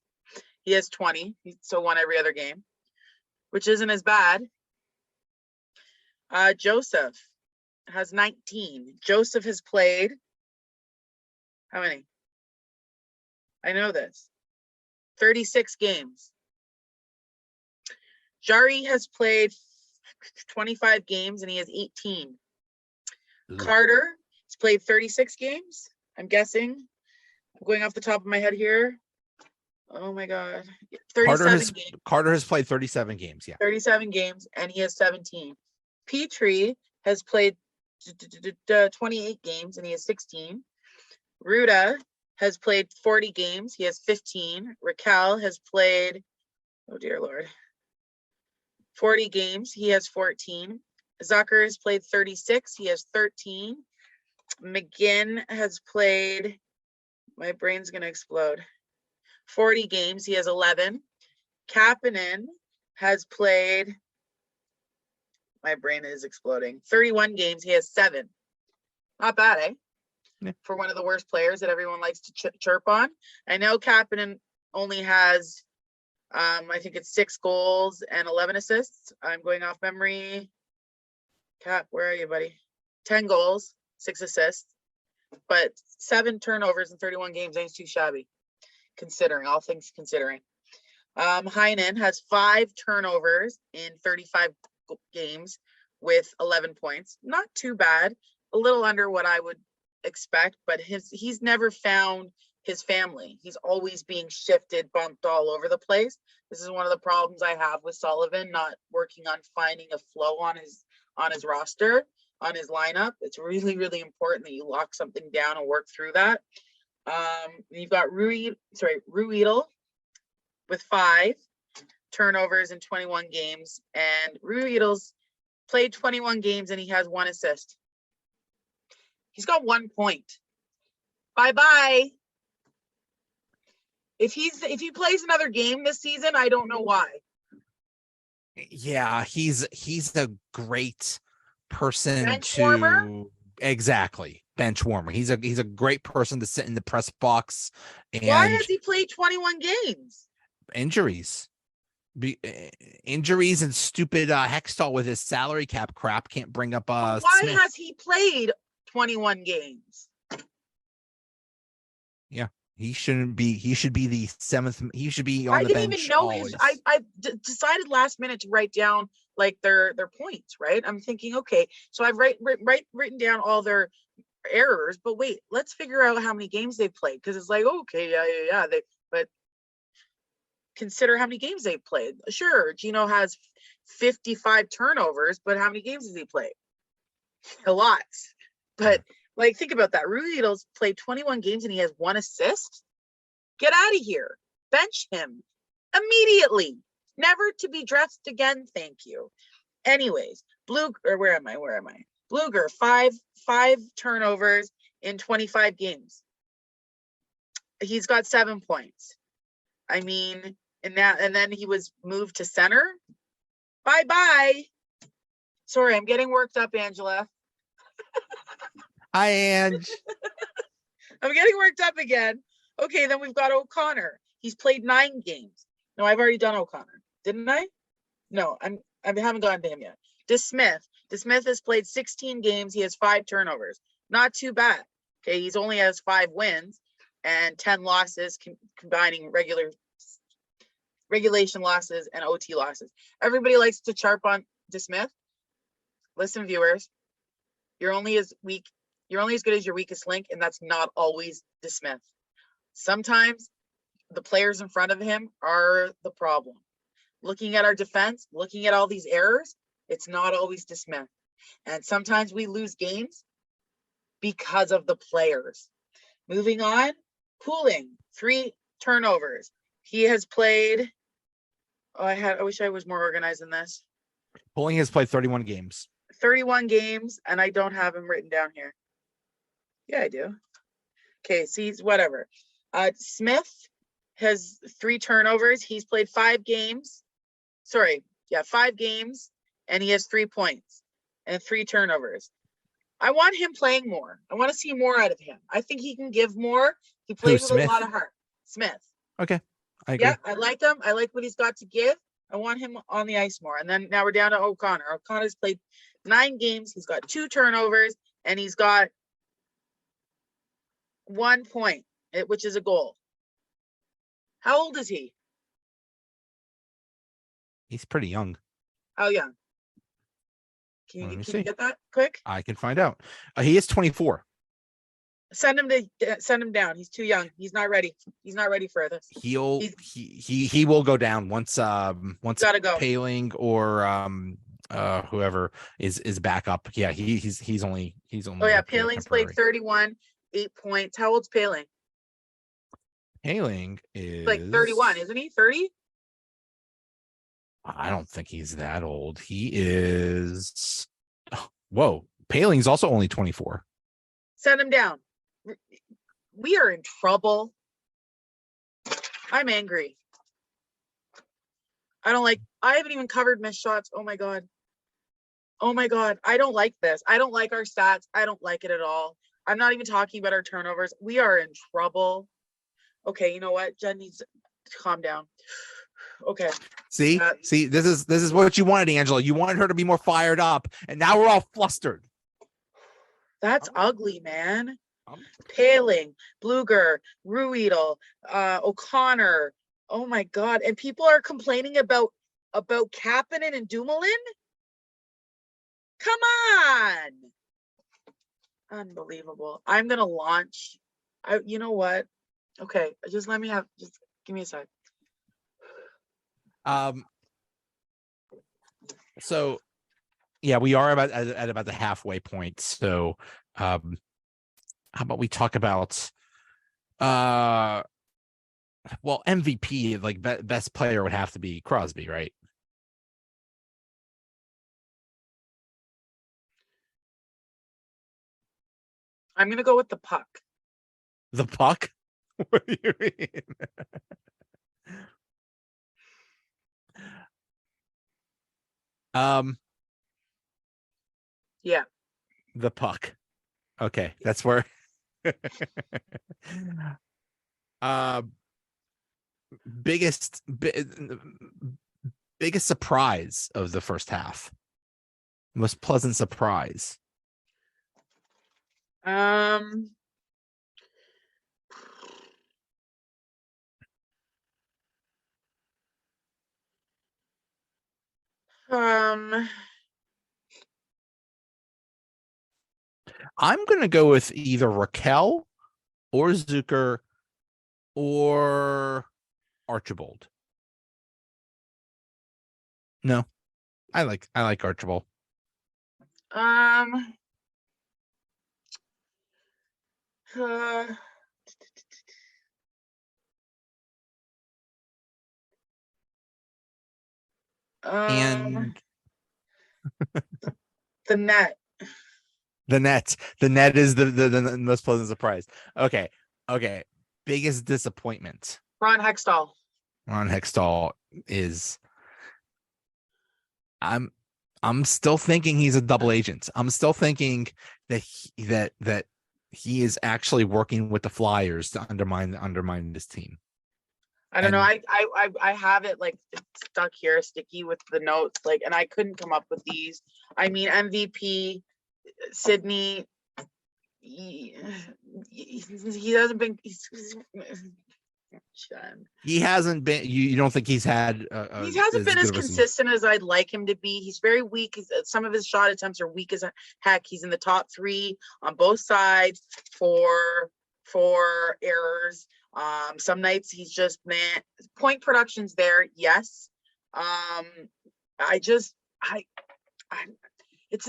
He has 20. So one every other game, which isn't as bad. Joseph has 19. Joseph has played how many? I know this. 36 games. Jari has played 25 games and he has 18. Ugh. Carter has played 36 games. I'm guessing. I'm going off the top of my head here. Oh my God. 37 games. Carter has played 37 games. Yeah. 37 games and he has 17. Petrie has played 28 games and he has 16. Ruda has played 40 games. He has 15. Raquel has played, oh dear Lord, 40 games. He has 14. Zucker has played 36. He has 13. McGinn has played, my brain's going to explode, 40 games. He has 11. Kapanen has played, my brain is exploding, 31 games. He has 7. Not bad, eh? Yeah. For one of the worst players that everyone likes to chirp on. I know Kapanen only has, I think it's 6 goals and 11 assists. I'm going off memory. Cap, where are you, buddy? 10 goals, 6 assists, but 7 turnovers in 31 games ain't too shabby, considering all things considering. Heinen has 5 turnovers in 35 games with 11 points. Not too bad. A little under what I would expect, but he's never found his family. He's always being shifted, bumped all over the place. This is one of the problems I have with Sullivan, not working on finding a flow on his roster, on his lineup. It's really, really important that you lock something down and work through that. You've got Ruedel with 5 turnovers in 21 games, and Ruedel's played 21 games and he has 1 assist. He's got 1 point. Bye-bye. If he plays another game this season, I don't know why. Yeah, he's a great person Bench warmer? Exactly, bench warmer. He's a great person to sit in the press box. And why has he played 21 games? Injuries. Injuries and stupid Hextall with his salary cap crap can't bring up why Smith. has he played 21 games? Yeah, he shouldn't be. He should be the 7th. He should be on the bench. I didn't even know always. I decided last minute to write down like their points, right? I'm thinking, okay, so I've written down all their errors, but wait, let's figure out how many games they've played, because it's like, okay, yeah, but consider how many games they've played. Sure, Gino has 55 turnovers, but how many games has he played? A lot. But like, think about that. Ruedel's played 21 games and he has 1 assist. Get out of here. Bench him immediately. Never to be dressed again. Thank you. Anyways, where am I? Bluger, 5 turnovers in 25 games. He's got 7 points. I mean, and then he was moved to center. Bye-bye. Sorry, I'm getting worked up, Angela. Hi, Ange. I'm getting worked up again. Okay, then we've got O'Connor. He's played 9 games. No, I've already done O'Connor. Didn't I? No, I haven't gotten to him yet. DeSmith has played 16 games. He has 5 turnovers. Not too bad. Okay, he's only has 5 wins and 10 losses, combining regulation losses and OT losses. Everybody likes to chirp on DeSmith. Listen, viewers, you're only as good as your weakest link, and that's not always DeSmith. Sometimes the players in front of him are the problem. Looking at our defense, looking at all these errors, it's not always DeSmith. And sometimes we lose games because of the players. Moving on, Pooling, 3 turnovers. He has played, I wish I was more organized than this. Pooling has played 31 games. 31 games, and I don't have him written down here. Yeah, I do. Okay, see, whatever. Smith has 3 turnovers. He's played 5 games. Sorry, yeah, 5 games, and he has 3 points and 3 turnovers. I want him playing more. I want to see more out of him. I think he can give more. He Who, plays with a Smith? lot of heart. Smith. Okay, I agree. Yeah, I like him. I like what he's got to give. I want him on the ice more. And then now we're down to O'Connor. O'Connor's played 9 games. He's got 2 turnovers, and he's got 1 point, which is a goal. How old is he? He's pretty young. How young? Can Let you, me can you see. get that quick? I can find out. He is 24. Send him down. He's too young. He's not ready. He's not ready for this. He will go down once Gotta go. Paling or whoever is back up. Yeah, he's only Oh yeah, up here Paling's played temporary. 31, 8 points. How old's Paling? Paling is Like 31, isn't he? 30? I don't think he's that old. He is. Whoa, Paling's also only 24. Send him down. We are in trouble. I'm angry. I haven't even covered missed shots. Oh my God. Oh my God. I don't like this. I don't like our stats. I don't like it at all. I'm not even talking about our turnovers. We are in trouble. Okay, you know what? Jen needs to calm down. Okay. See, this is what you wanted, Angela. You wanted her to be more fired up, and now we're all flustered. That's ugly, man. Paling, Bluger, Ruedel, O'Connor. Oh my God. And people are complaining about Kapanen and Dumoulin? Come on. Unbelievable. I'm gonna launch. You know what? Okay, just give me a sec. So yeah, we are at about the halfway point. So how about we talk about well, MVP, like best player would have to be Crosby, right? I'm gonna go with the puck. The puck? What do you mean? Yeah. The puck. Okay, that's where biggest surprise of the first half. Most pleasant surprise. I'm gonna go with either Raquel or Zucker or Archibald. No, I like Archibald. And the net. The net is the most pleasant surprise. Okay. Biggest disappointment. Ron Hextall is I'm still thinking he's a double agent. I'm still thinking that he is actually working with the Flyers to undermine this team. I don't know. I have it like stuck here, sticky with the notes, like, and I couldn't come up with these. I mean, MVP, Sydney. He hasn't been. He hasn't been. You don't think he's had? He hasn't been as consistent as I'd like him to be. He's very weak. Some of his shot attempts are weak as heck. He's in the top 3 on both sides for errors. Some nights he's just point production's there. Yes. It's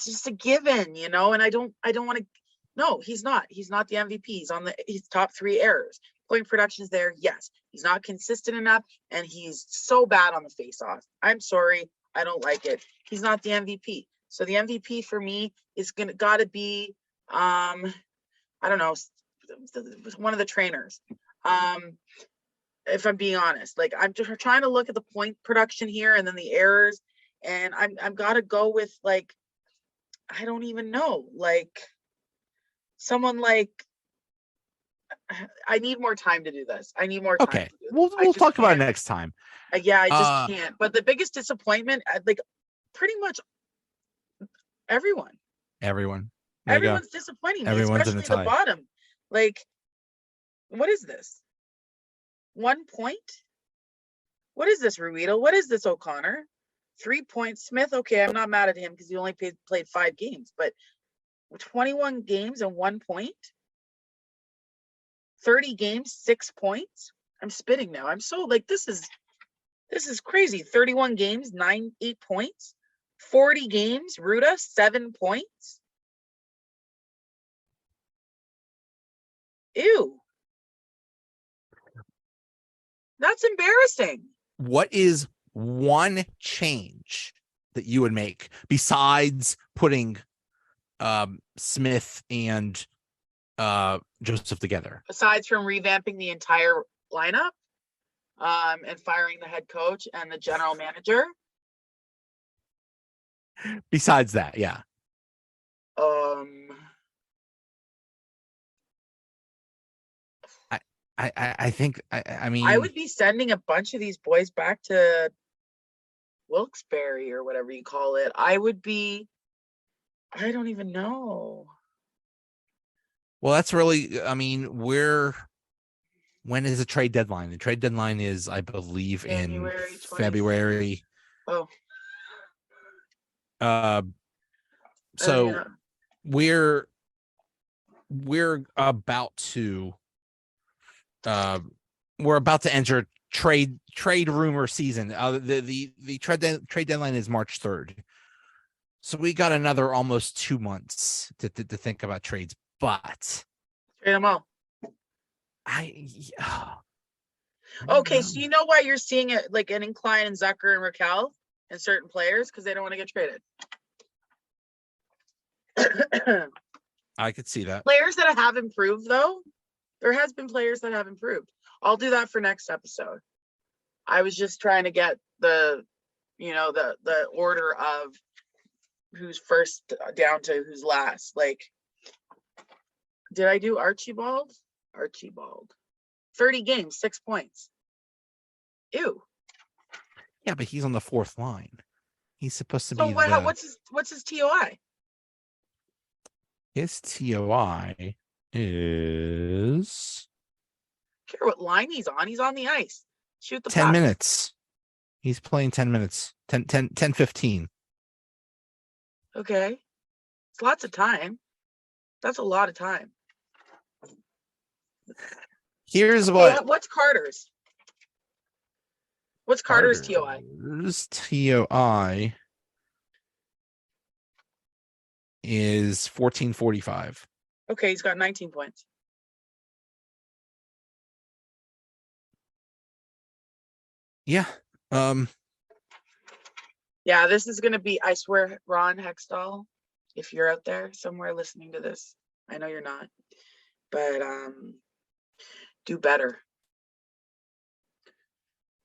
just a given, you know, and I don't want to. No, he's not the MVP. He's top 3 errors. Point production's there. Yes. He's not consistent enough, and he's so bad on the face-off. I'm sorry. I don't like it. He's not the MVP. So the MVP for me is gotta be I don't know, one of the trainers. If I'm being honest, like I'm just trying to look at the point production here and then the errors, and I'm gotta go with like, I don't even know, like someone like, I need more time to do this. I need more time Okay, to do this. we'll I just talk about it can't. next time. Yeah, I just can't. But the biggest disappointment, like pretty much everyone. Everyone, there you go. Everyone's disappointing me, Everyone's in the especially the tie. bottom. Like, what is this? 1 point? What is this, Ruido? What is this, O'Connor? 3 points. Smith, okay, I'm not mad at him because he only played 5 games, but 21 games and 1 point? 30 games, 6 points? I'm spitting now. I'm so like, this is crazy. 31 games, 8 points. 40 games, Ruda, 7 points. Ew. That's embarrassing. What is one change that you would make besides putting Smith and Joseph together? Besides from revamping the entire lineup, and firing the head coach and the general manager. Besides that, yeah. I think I mean I would be sending a bunch of these boys back to Wilkes-Barre or whatever you call it. I don't even know. Well, that's really, I mean, when is the trade deadline? The trade deadline is, I believe, January in 20th. February. Oh. So yeah. we're about to enter trade rumor season. The trade deadline is March 3rd. So we got another almost 2 months to think about trades, but Trade them all. Okay, so you know why you're seeing it like an incline in Zucker and Raquel and certain players, because they don't want to get traded. I could see that. Players that have improved, though, there has been players that have improved. I'll do that for next episode. I was just trying to get the order of who's first down to who's last. Like, did I do Archibald? 30 games, 6 points. Ew. Yeah, but he's on the 4th line. He's supposed to So be what's his TOI? His TOI is Care what line he's on. He's on the ice. Shoot the 10 puck. minutes. He's playing 10 minutes. 10, 15. Okay. It's lots of time. That's a lot of time. Here's what. What's Carter's? What's Carter's TOI? Carter's TOI is 1445. Okay, he's got 19 points. Yeah. Yeah, this is gonna be, I swear, Ron Hextall, if you're out there somewhere listening to this, I know you're not, but do better.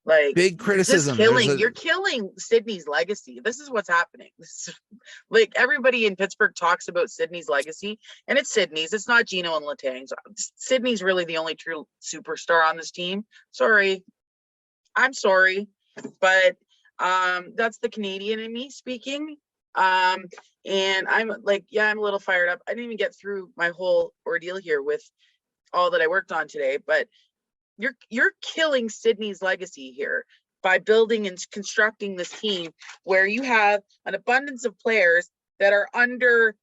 Like, big criticism. You're killing Sydney's legacy. This is what's happening. This is, like, everybody in Pittsburgh talks about Sydney's legacy, and it's Sydney's. It's not Gino and Letang's. Sydney's really the only true superstar on this team. Sorry. I'm sorry, but that's the Canadian in me speaking. And I'm like, yeah, I'm a little fired up. I didn't even get through my whole ordeal here with all that I worked on today, but you're killing Sydney's legacy here by building and constructing this team where you have an abundance of players that are under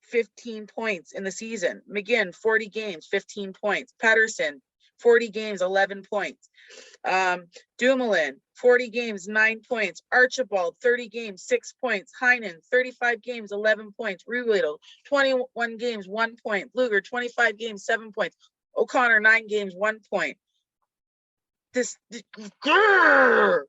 15 points in the season. McGinn, 40 games, 15 points. Pettersson, 40 games, 11 points. Dumoulin, 40 games, 9 points. Archibald, 30 games, 6 points. Heinen, 35 games, 11 points. Ruido, 21 games, 1 point. Luger, 25 games, 7 points. O'Connor, 9 games, 1 point. You're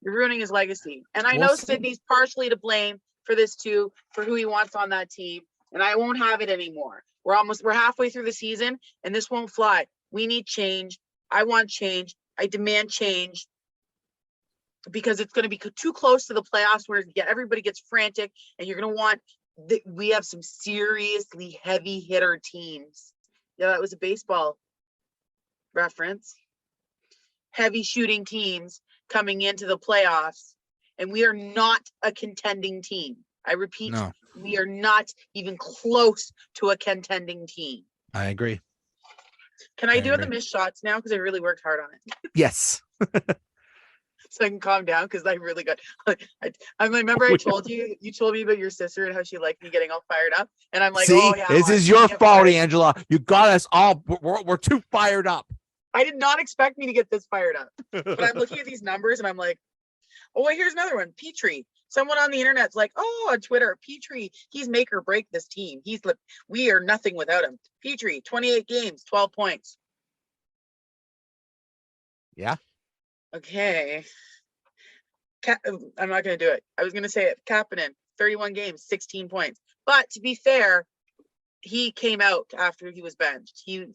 ruining his legacy. And I know Sydney's partially to blame for this too, for who he wants on that team. And I won't have it anymore. We're halfway through the season and this won't fly. We need change. I want change. I demand change because it's going to be too close to the playoffs where everybody gets frantic and you're going to want we have some seriously heavy hitter teams. Yeah, that was a baseball reference. Heavy shooting teams coming into the playoffs, and we are not a contending team. I repeat, no. We are not even close to a contending team. I agree. Can I do the missed shots now? Because I really worked hard on it. Yes. So I can calm down because I really got. I remember I told you told me about your sister and how she liked me getting all fired up, and I'm like, see, oh yeah, this is your fault, Angela. You got us all. We're too fired up. I did not expect me to get this fired up, but I'm looking at these numbers and I'm like, oh wait, here's another one. Petrie. Someone on the internet's like, oh, on Twitter, Petrie, he's make or break this team. We are nothing without him. Petrie, 28 games, 12 points. Yeah. Okay. I'm not going to do it. I was going to say it. Kapanen, 31 games, 16 points. But to be fair, he came out after he was benched. He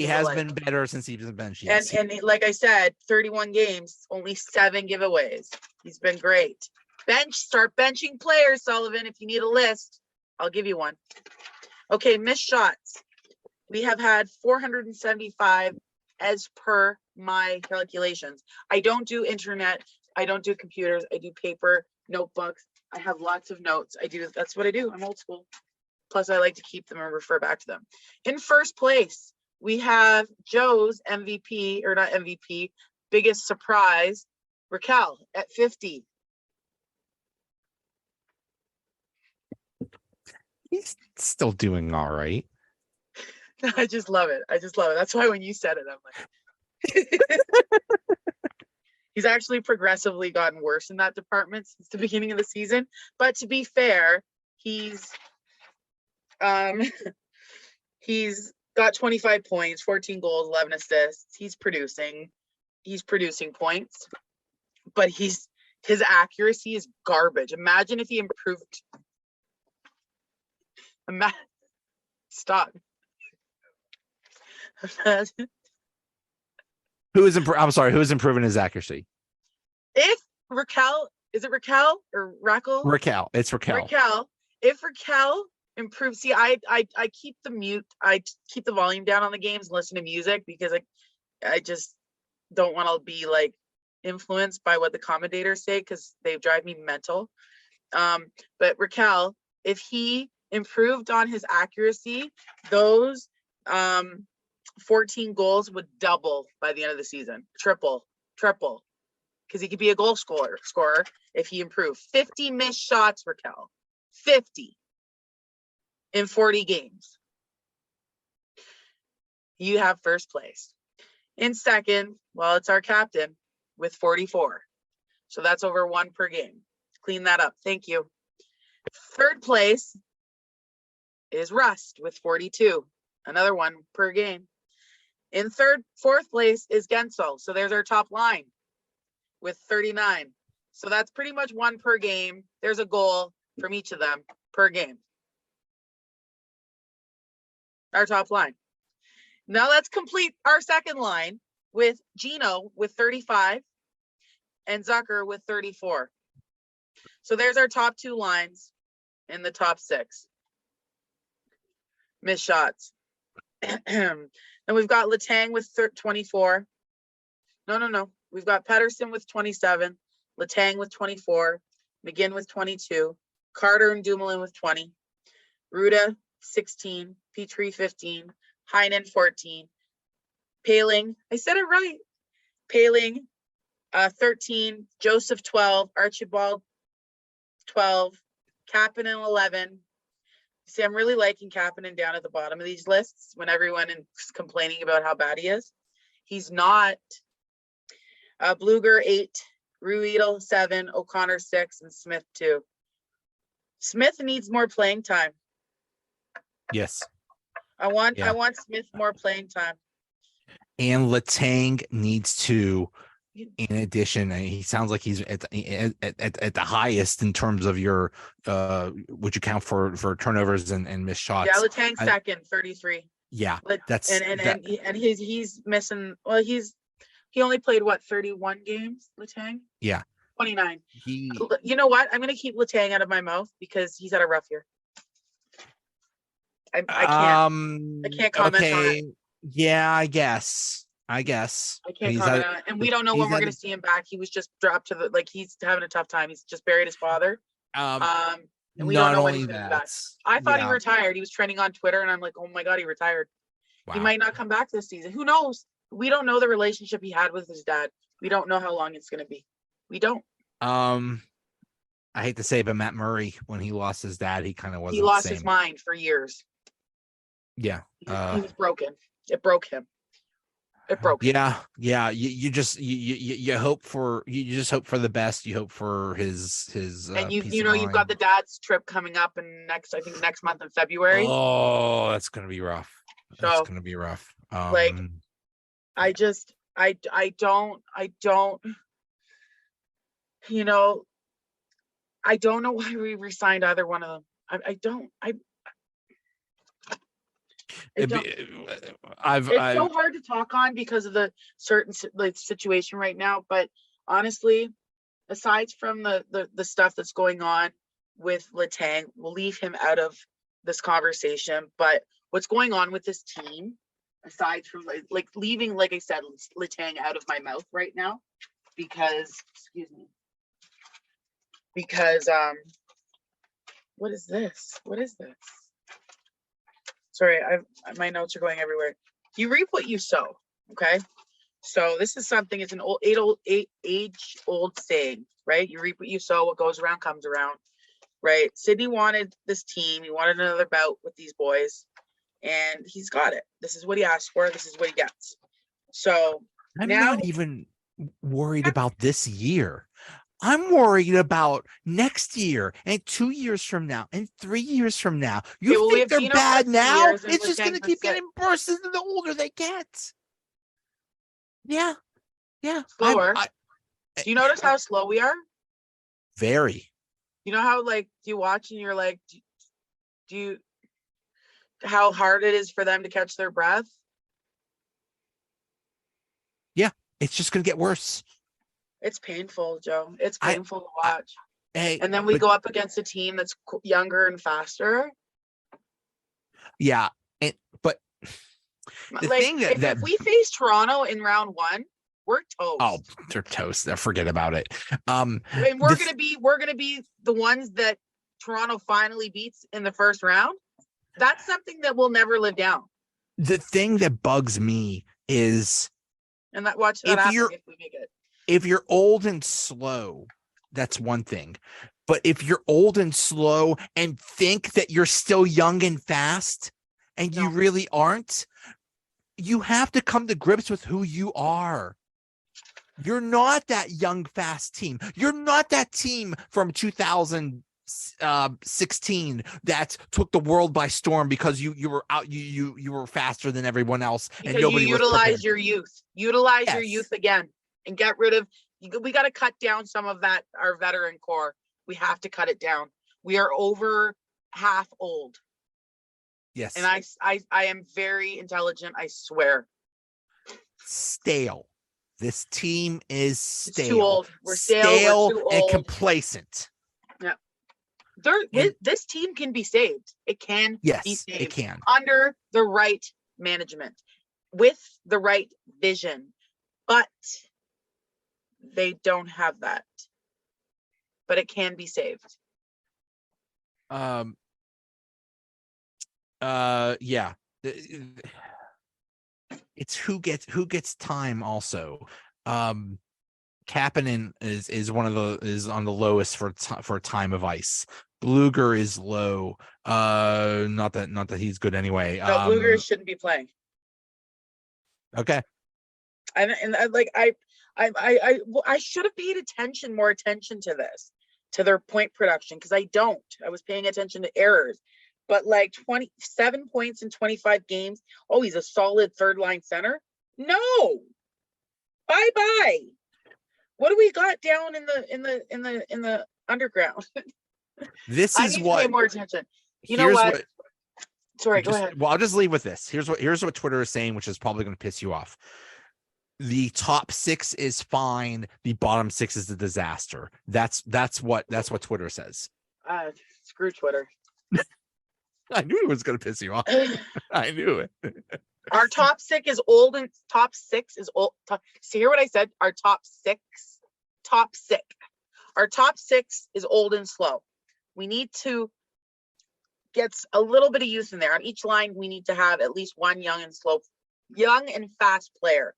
has been better since he was benched. Yes. And like I said, 31 games, only 7 giveaways. He's been great. Start benching players, Sullivan. If you need a list, I'll give you one. Okay, missed shots. We have had 475 as per my calculations. I don't do internet. I don't do computers. I do paper, notebooks. I have lots of notes. That's what I do. I'm old school. Plus, I like to keep them and refer back to them. In first place, we have Joe's MVP, or not MVP, biggest surprise, Raquel at 50. He's still doing all right. I just love it. That's why when you said it, I'm like, he's actually progressively gotten worse in that department since the beginning of the season. But to be fair, he's got 25 points, 14 goals, 11 assists. He's producing points, but his accuracy is garbage. Imagine if he improved. Stop. Who is improving his accuracy? If Raquel, is it Raquel or Raquel? Raquel. It's Raquel. Raquel. If Raquel improves, see, I keep I keep the volume down on the games and listen to music because I just don't want to be like influenced by what the commentators say because they drive me mental. But Raquel, if he improved on his accuracy, those 14 goals would double by the end of the season. Triple, because he could be a goal scorer if he improved. 50 missed shots, Raquel. 50 in 40 games. You have first place. In second, well, it's our captain with 44. So that's over 1 per game. Clean that up. Thank you. Third place is Rust with 42. Another 1 per game. In fourth place is Gensel. So there's our top line with 39. So that's pretty much 1 per game. There's a goal from each of them per game. Our top line. Now let's complete our second line with Gino with 35 and Zucker with 34. So there's our top 2 lines in the top 6. Missed shots. And we've got Letang with 24. No. We've got Pedersen with 27, Letang with 24, McGinn with 22, Carter and Dumoulin with 20, Ruda 16, Petrie 15, Heinen 14, Paling, I said it right, Paling 13, Joseph 12, Archibald 12, Kapanen 11. See, I'm really liking Kapanen down at the bottom of these lists when everyone is complaining about how bad he is. He's not. Bluger 8, Ruedel 7, O'Connor 6, and Smith 2. Smith needs more playing time. Yes. I want Smith more playing time. And Letang needs to in addition, he sounds like he's at the highest in terms of your would you count for turnovers and missed Yeah, shots. Letang second, 33. Yeah, But that's and he's missing. Well, he only played what, 31 games. Letang. yeah. 29. He You know what? I'm gonna keep Letang out of my mouth because he's had a rough year. I can't comment on it. okay. Yeah, I guess. I can't He's comment at on it. And we don't know he's when we're at gonna see him back. He was just dropped to the, like, he's having a tough time. He's just buried his father. um And we don't not know when only he's gonna be that. back. I thought he Yeah. retired. He was trending on Twitter, and I'm like, oh my god, he retired. He Wow. might not come back this season. Who knows? We don't know the relationship he had with his dad. We don't know how long it's gonna be. We don't. I hate to say it, but Matt Murray, when he lost his dad, he kind of wasn't He the lost same. his mind for years. Yeah. He was broken. It broke him. It broke him. Yeah. You just you hope for you just hope for the best. You hope for his And peace you of know, you've got mind. the dad's trip coming up in next month in February. Oh, that's gonna be rough. That's So, gonna be rough. like, I don't, you know, I don't know why we resigned either one of them. I don't. It's so hard to talk on because of the certain situation right now. But honestly, aside from the stuff that's going on with Letang, we'll leave him out of this conversation. But what's going on with this team, aside from like leaving, like I said, Letang out of my mouth right now, because what is this? Sorry, my notes are going everywhere. You reap what you sow. Okay. So this is something, it's an age-old saying, right? You reap what you sow, what goes around comes around, right? Sydney wanted this team. He wanted another bout with these boys, and he's got it. This is what he asked for. This is what he gets. So I'm now, not even worried about this year. I'm worried about next year and 2 years from now and 3 years from now. You think they're bad now? It's just going to keep getting worse the older they get. Yeah. Slower. Do you notice how slow we are? Very. You know how, like, do you watch and you're like, how hard it is for them to catch their breath? Yeah, it's just going to get worse. It's painful, Joe. It's painful to watch. And then we go up against a team that's younger and faster. Yeah, but the thing that if we face Toronto in round one, we're toast. Oh, they're toast. Forget about it. And we're gonna be the ones that Toronto finally beats in the first round. That's something that we'll never live down. The thing that bugs me is, and that watch that happen if we make it. If you're old and slow, that's one thing. But if you're old and slow and think that you're still young and fast, and you really aren't, you have to come to grips with who you are. You're not that young, fast team. You're not that team from 2016 that took the world by storm because you were out, you were faster than everyone else, because and nobody you utilize your youth. Utilize your youth again. And get rid of, we got to cut down some of that, our veteran core. We have to cut it down. We are over half old. Yes. And I am very intelligent, I swear. Stale. This team is stale. It's too old. We're stale, we're too old. And complacent. Yeah. This team can be saved. It can be saved. It can. Under the right management, with the right vision. But they don't have that, but it can be saved. Yeah, it's who gets time also. Kapanen is one of the on the lowest for time of ice. Bluger is low. Not that he's good anyway. No, Bluger shouldn't be playing. Okay. I should have paid more attention to this, to their point production, because I was paying attention to errors, but like 27 points in 25 games. Oh, he's a solid third line center. No, bye. What do we got down in the underground? This I is need to pay what. more attention. You know Here's what? what. Sorry, go ahead. Well, I'll just leave with this. Here's what Twitter is saying, which is probably going to piss you off. The top 6 is fine. The bottom 6 is a disaster. That's what Twitter says. Screw Twitter. I knew it was going to piss you off. I knew it. Our top 6 is old and top 6 is old. See, hear what I said? Our top six. Our top 6 is old and slow. We need to get a little bit of youth in there. On each line, we need to have at least one young and fast player.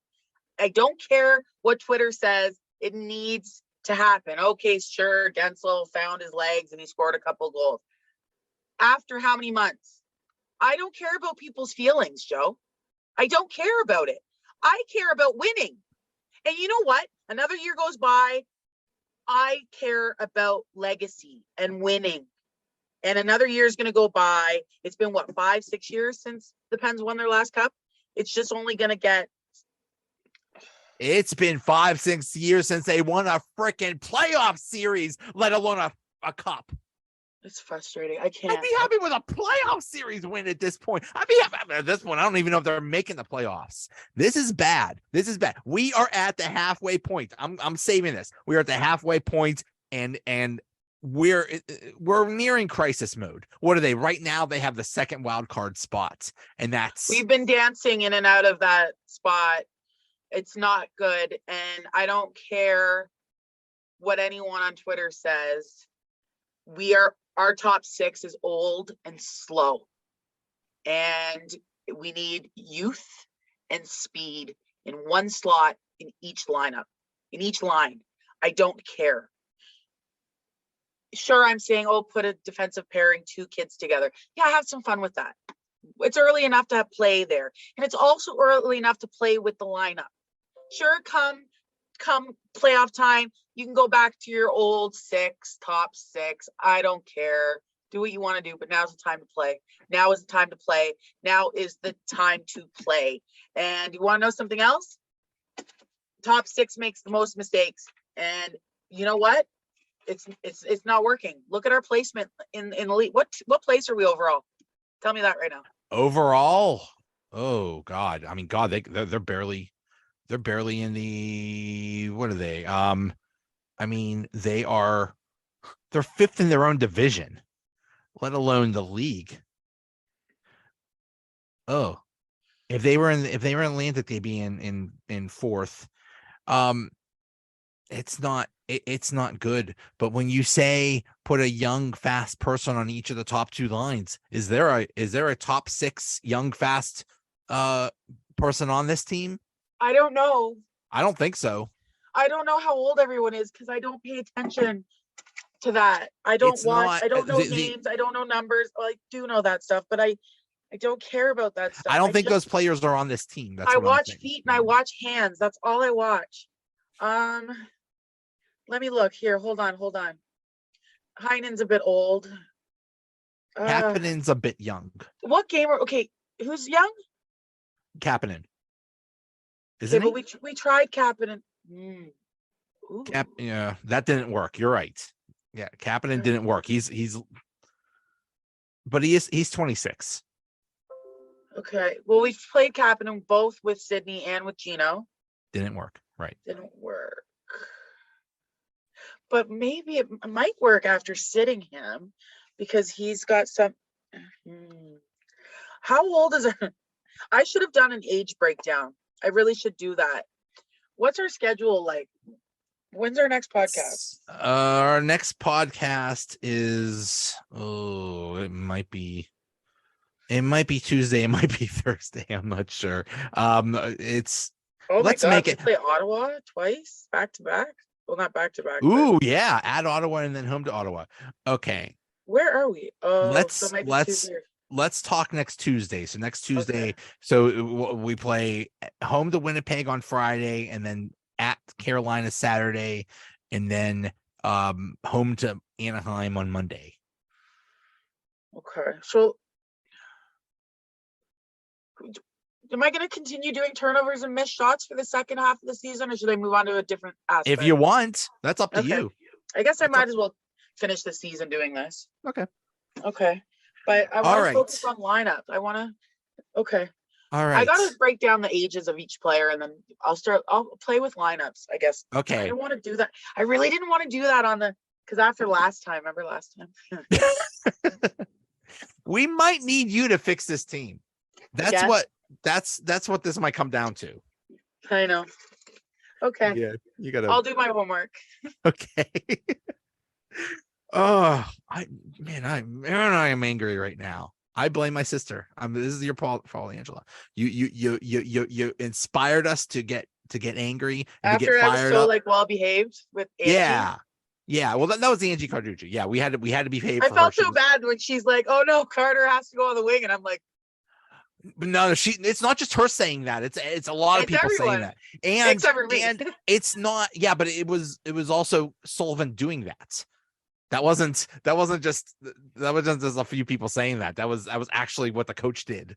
I don't care what Twitter says. It needs to happen. Okay, sure, Gensel found his legs and he scored a couple goals. After how many months? I don't care about people's feelings, Joe. I don't care about it. I care about winning. And you know what? Another year goes by. I care about legacy and winning. And another year is going to go by. It's been what, 5-6 years since the Pens won their last cup? It's just only going to get. It's been 5-6 years since they won a freaking playoff series, let alone a cup. It's frustrating. I can't. I'd be happy with a playoff series win at this point. I'd be happy at this point. I don't even know if they're making the playoffs. This is bad. We are at the halfway point. I'm saving this. We are at the halfway point, and we're nearing crisis mode. What are they right now? They have the second wild card spot, and we've been dancing in and out of that spot. It's not good, and I don't care what anyone on Twitter says. Our top 6 is old and slow, and we need youth and speed in one slot in each lineup, in each line. I don't care. Sure, I'm saying, put a defensive pairing, 2 kids together. Yeah, have some fun with that. It's early enough to have play there, and it's also early enough to play with the lineup. Sure, come playoff time, you can go back to your old top six. I don't care. Do what you want to do, but now's the time to play. Now is the time to play. Now is the time to play. And you want to know something else? Top 6 makes the most mistakes. And you know what? It's not working. Look at our placement in elite. What place are we overall? Tell me that right now. Overall, oh God. I mean, God, they're barely in the, what are they? I mean, they're 5th in their own division, let alone the league. Oh, if they were in Atlantic, they'd be in 4th. It's not good. But when you say put a young, fast person on each of the top 2 lines, is there a top 6 young, fast person on this team? I don't know. I don't think so. I don't know how old everyone is because I don't pay attention to that. I don't watch. I don't know names. I don't know numbers. I do know that stuff, but I don't care about that stuff. I don't think those players are on this team. I watch feet and I watch hands. That's all I watch. Let me look here. Hold on. Heinen's a bit old. Kapanen's a bit young. What game? Okay, who's young? Kapanen. Isn't he? But we tried Kapanen. Yeah, that didn't work. You're right. Yeah, Kapanen didn't work. He's 26. Okay. Well, we've played Kapanen both with Sydney and with Gino. Didn't work. Right. Didn't work. But maybe it might work after sitting him because he's got some. How old is it? I should have done an age breakdown. I really should do that. What's our schedule like? When's our next podcast? Our next podcast is, it might be Tuesday, it might be Thursday. I'm not sure. Let's make it. Play Ottawa twice back to back. Well, not back to back. Ooh, yeah, at Ottawa and then home to Ottawa. Okay. Where are we? Oh, let's talk next Tuesday. So next Tuesday, okay. So we play home to Winnipeg on Friday, and then at Carolina Saturday, and then home to Anaheim on Monday. Okay, so am I going to continue doing turnovers and missed shots for the second half of the season, or should I move on to a different aspect? If you want, that's up to Okay. you. I guess I That's might as well finish the season doing this. Okay. Okay. But I want to focus on lineup. Okay. All right. I got to break down the ages of each player, and then I'll play with lineups, I guess. Okay. I didn't want to do that. I really didn't want to do that because after last time, remember last time? We might need you to fix this team. That's Again? that's what this might come down to. I know. Okay. Yeah, you gotta. I'll do my homework. Okay. Oh, I am angry right now. I blame my sister. This is your fault, Angela. You inspired us to get angry and After to get I was fired so up. well behaved with Angie. Yeah. Well, that was the Angie Carducci. Yeah, we had to behave. I felt so bad when she's like, "Oh no, Carter has to go on the wing," and I'm like, No, it's not just her saying that. It's a lot of people saying that. And it's not, but it was also Sullivan doing that. That wasn't just a few people saying that. That was actually what the coach did.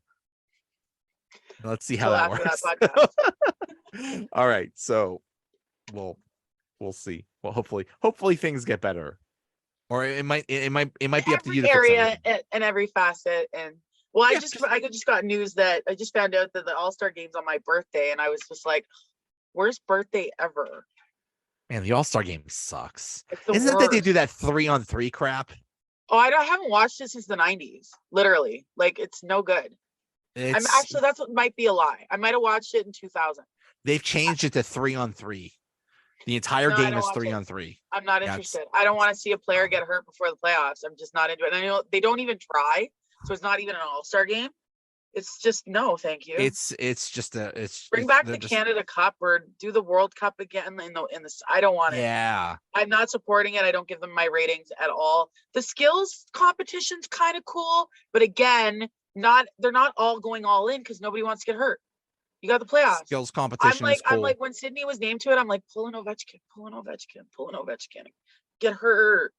Let's see how that works. All right. So we'll see. Well, hopefully things get better. Or it might be up to you to fix area and every facet. And well, I just got news that I just found out that the All-Star game's on my birthday, and I was just like, worst birthday ever. Man, the All-Star game sucks. Isn't it that they do that 3-on-3 crap? Oh, I haven't watched it since the 90s. Literally. Like, it's no good. That's what might be a lie. I might have watched it in 2000. They've changed it to 3-on-3. The entire game is 3-on-3. I'm not interested. I don't want to see a player get hurt before the playoffs. I'm just not into it. And I know they don't even try, so it's not even an All-Star game. It's just no, thank you. It's bring back the Canada Cup or do the World Cup again in the I don't want it. Yeah. I'm not supporting it. I don't give them my ratings at all. The skills competition's kind of cool, but again, they're not all going all in because nobody wants to get hurt. You got the playoffs. Skills competition is cool. I'm like, when Sydney was named to it, I'm like, pull an Ovechkin. Get hurt.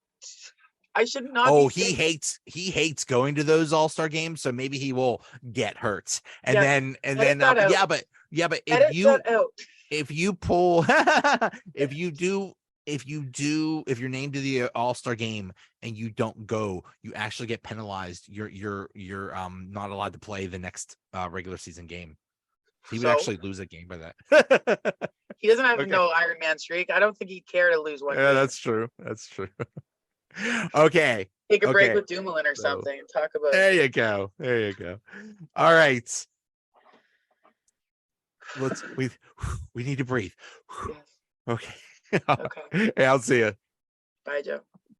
I should not. Oh, he hates going to those All-Star games, so maybe he will get hurt. And then but if you pull if you're named to the All-Star game and you don't go, you actually get penalized. You're not allowed to play the next regular season game. He would actually lose a game by that. He doesn't have no Iron Man streak. I don't think he'd care to lose one. Yeah, game. That's true. Okay. Take a break with Dumoulin or something and talk about There you go. All right. We need to breathe. Yes. Okay. Hey, I'll see you. Bye, Joe.